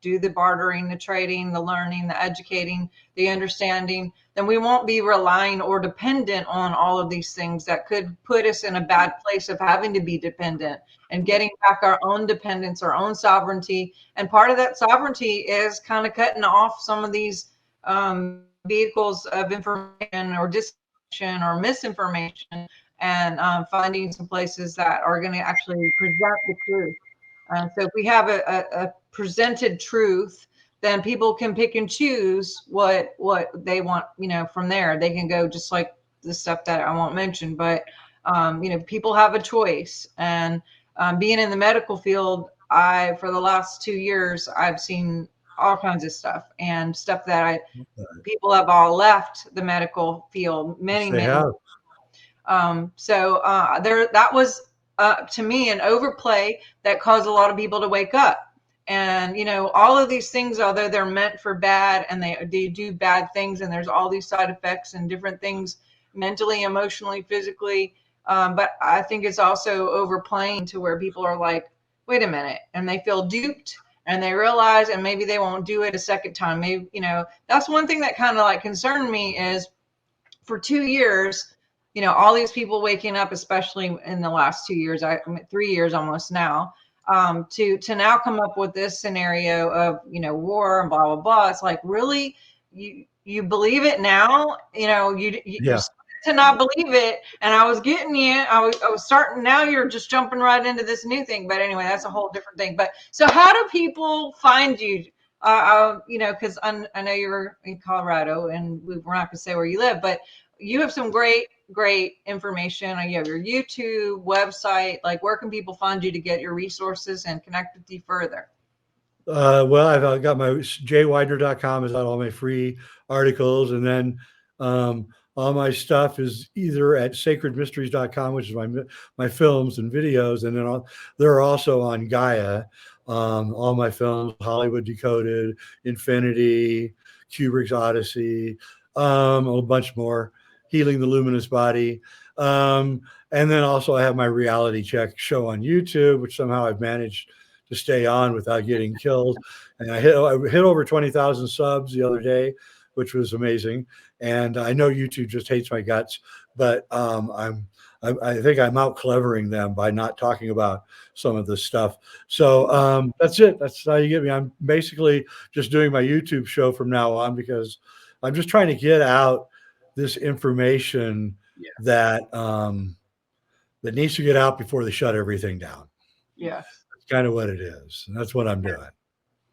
do the bartering, the trading, the learning, the educating, the understanding, then we won't be relying or dependent on all of these things that could put us in a bad place of having to be dependent and getting back our own dependence, our own sovereignty. And part of that sovereignty is kind of cutting off some of these vehicles of information or disinformation or misinformation, and finding some places that are going to actually present the truth. So if we have a presented truth, then people can pick and choose what they want, from there. They can go just like the stuff that I won't mention, but, people have a choice. And being in the medical field, for the last 2 years, I've seen all kinds of stuff and stuff that people have all left the medical field, many. So that was, to me, an overplay that caused a lot of people to wake up. And, all of these things, although they're meant for bad and they do bad things, and there's all these side effects and different things mentally, emotionally, physically. But I think it's also overplaying to where people are like, wait a minute, and they feel duped and they realize, and maybe they won't do it a second time. Maybe, that's one thing that kind of like concerned me is for 2 years, all these people waking up, especially in the last 2 years, 3 years almost now, to now come up with this scenario of, you know, war and blah blah blah. It's like, really, you believe it now? You know, you started to not believe it, and I was getting you. I was starting. Now you're just jumping right into this new thing. But anyway, that's a whole different thing. But so, how do people find you? You know, because I know you're in Colorado, and we're not going to say where you live, but you have some great information. You have your YouTube website. Like, where can people find you to get your resources and connect with you further? Well, I've got my jweidner.com is got all my free articles, and then all my stuff is either at sacredmysteries.com, which is my films and videos, and then they're also on Gaia. All my films, Hollywood Decoded, Infinity, Kubrick's Odyssey, a bunch more, Healing the Luminous Body. And then also I have my reality check show on YouTube, which somehow I've managed to stay on without getting killed. And I hit over 20,000 subs the other day, which was amazing. And I know YouTube just hates my guts, but I think I'm out clevering them by not talking about some of this stuff. So that's it. That's how you get me. I'm basically just doing my YouTube show from now on, because I'm just trying to get out this information that needs to get out before they shut everything down. Yes. That's kind of what it is. And that's what I'm doing.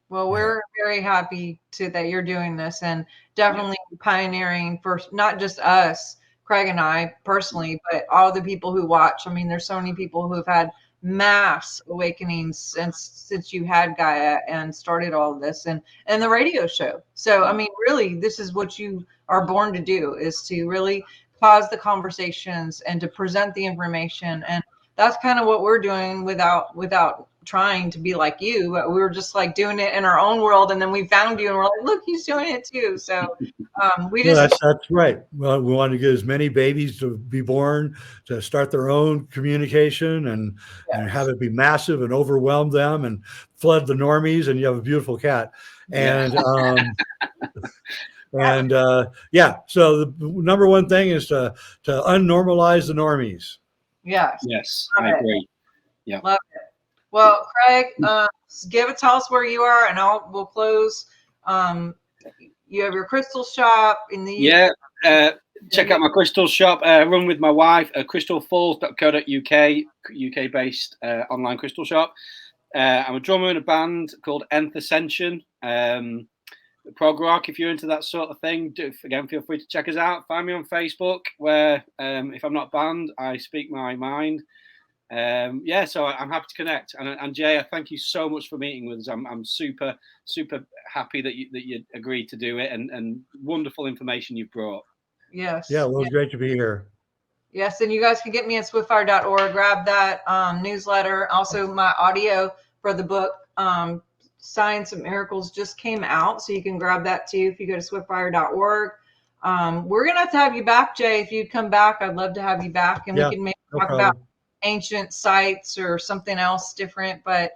Well, we're very happy that you're doing this, and definitely pioneering for not just us, Craig and I personally, but all the people who watch. I mean, there's so many people who have had mass awakenings since you had Gaia and started all of this, and the radio show. So, I mean, really, this is what you are born to do, is to really cause the conversations and to present the information. And that's kind of what we're doing without trying to be like you, but we were just like doing it in our own world, and then we found you and we're like, look, he's doing it too. So that's right. Well, we want to get as many babies to be born, to start their own communication, and have it be massive and overwhelm them and flood the normies, and you have a beautiful cat. And so the number one thing is to unnormalize the normies. Yes, I agree. Yeah. Love it. Well, Craig, tell us where you are, and we'll close. You have your crystal shop in the check out my crystal shop. Run with my wife. crystalfalls.co.uk, UK-based online crystal shop. I'm a drummer in a band called Nth Ascension. Prog rock. If you're into that sort of thing, again, feel free to check us out. Find me on Facebook, where if I'm not banned, I speak my mind. So I'm happy to connect. And Jay, I thank you so much for meeting with us. I'm super happy that you agreed to do it, and wonderful information you've brought. Yes. Yeah, well, it's great to be here. Yes, and you guys can get me at swiftfire.org. Grab that newsletter. Also, my audio for the book Science of Miracles just came out, so you can grab that too if you go to swiftfire.org. We're gonna have to have you back, Jay. If you'd come back, I'd love to have you back, and we can maybe talk about ancient sites or something else different. But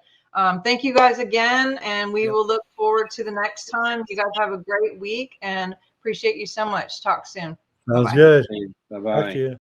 thank you guys again, and we will look forward to the next time. You guys have a great week, and appreciate you so much. Talk soon. Sounds good. Bye-bye.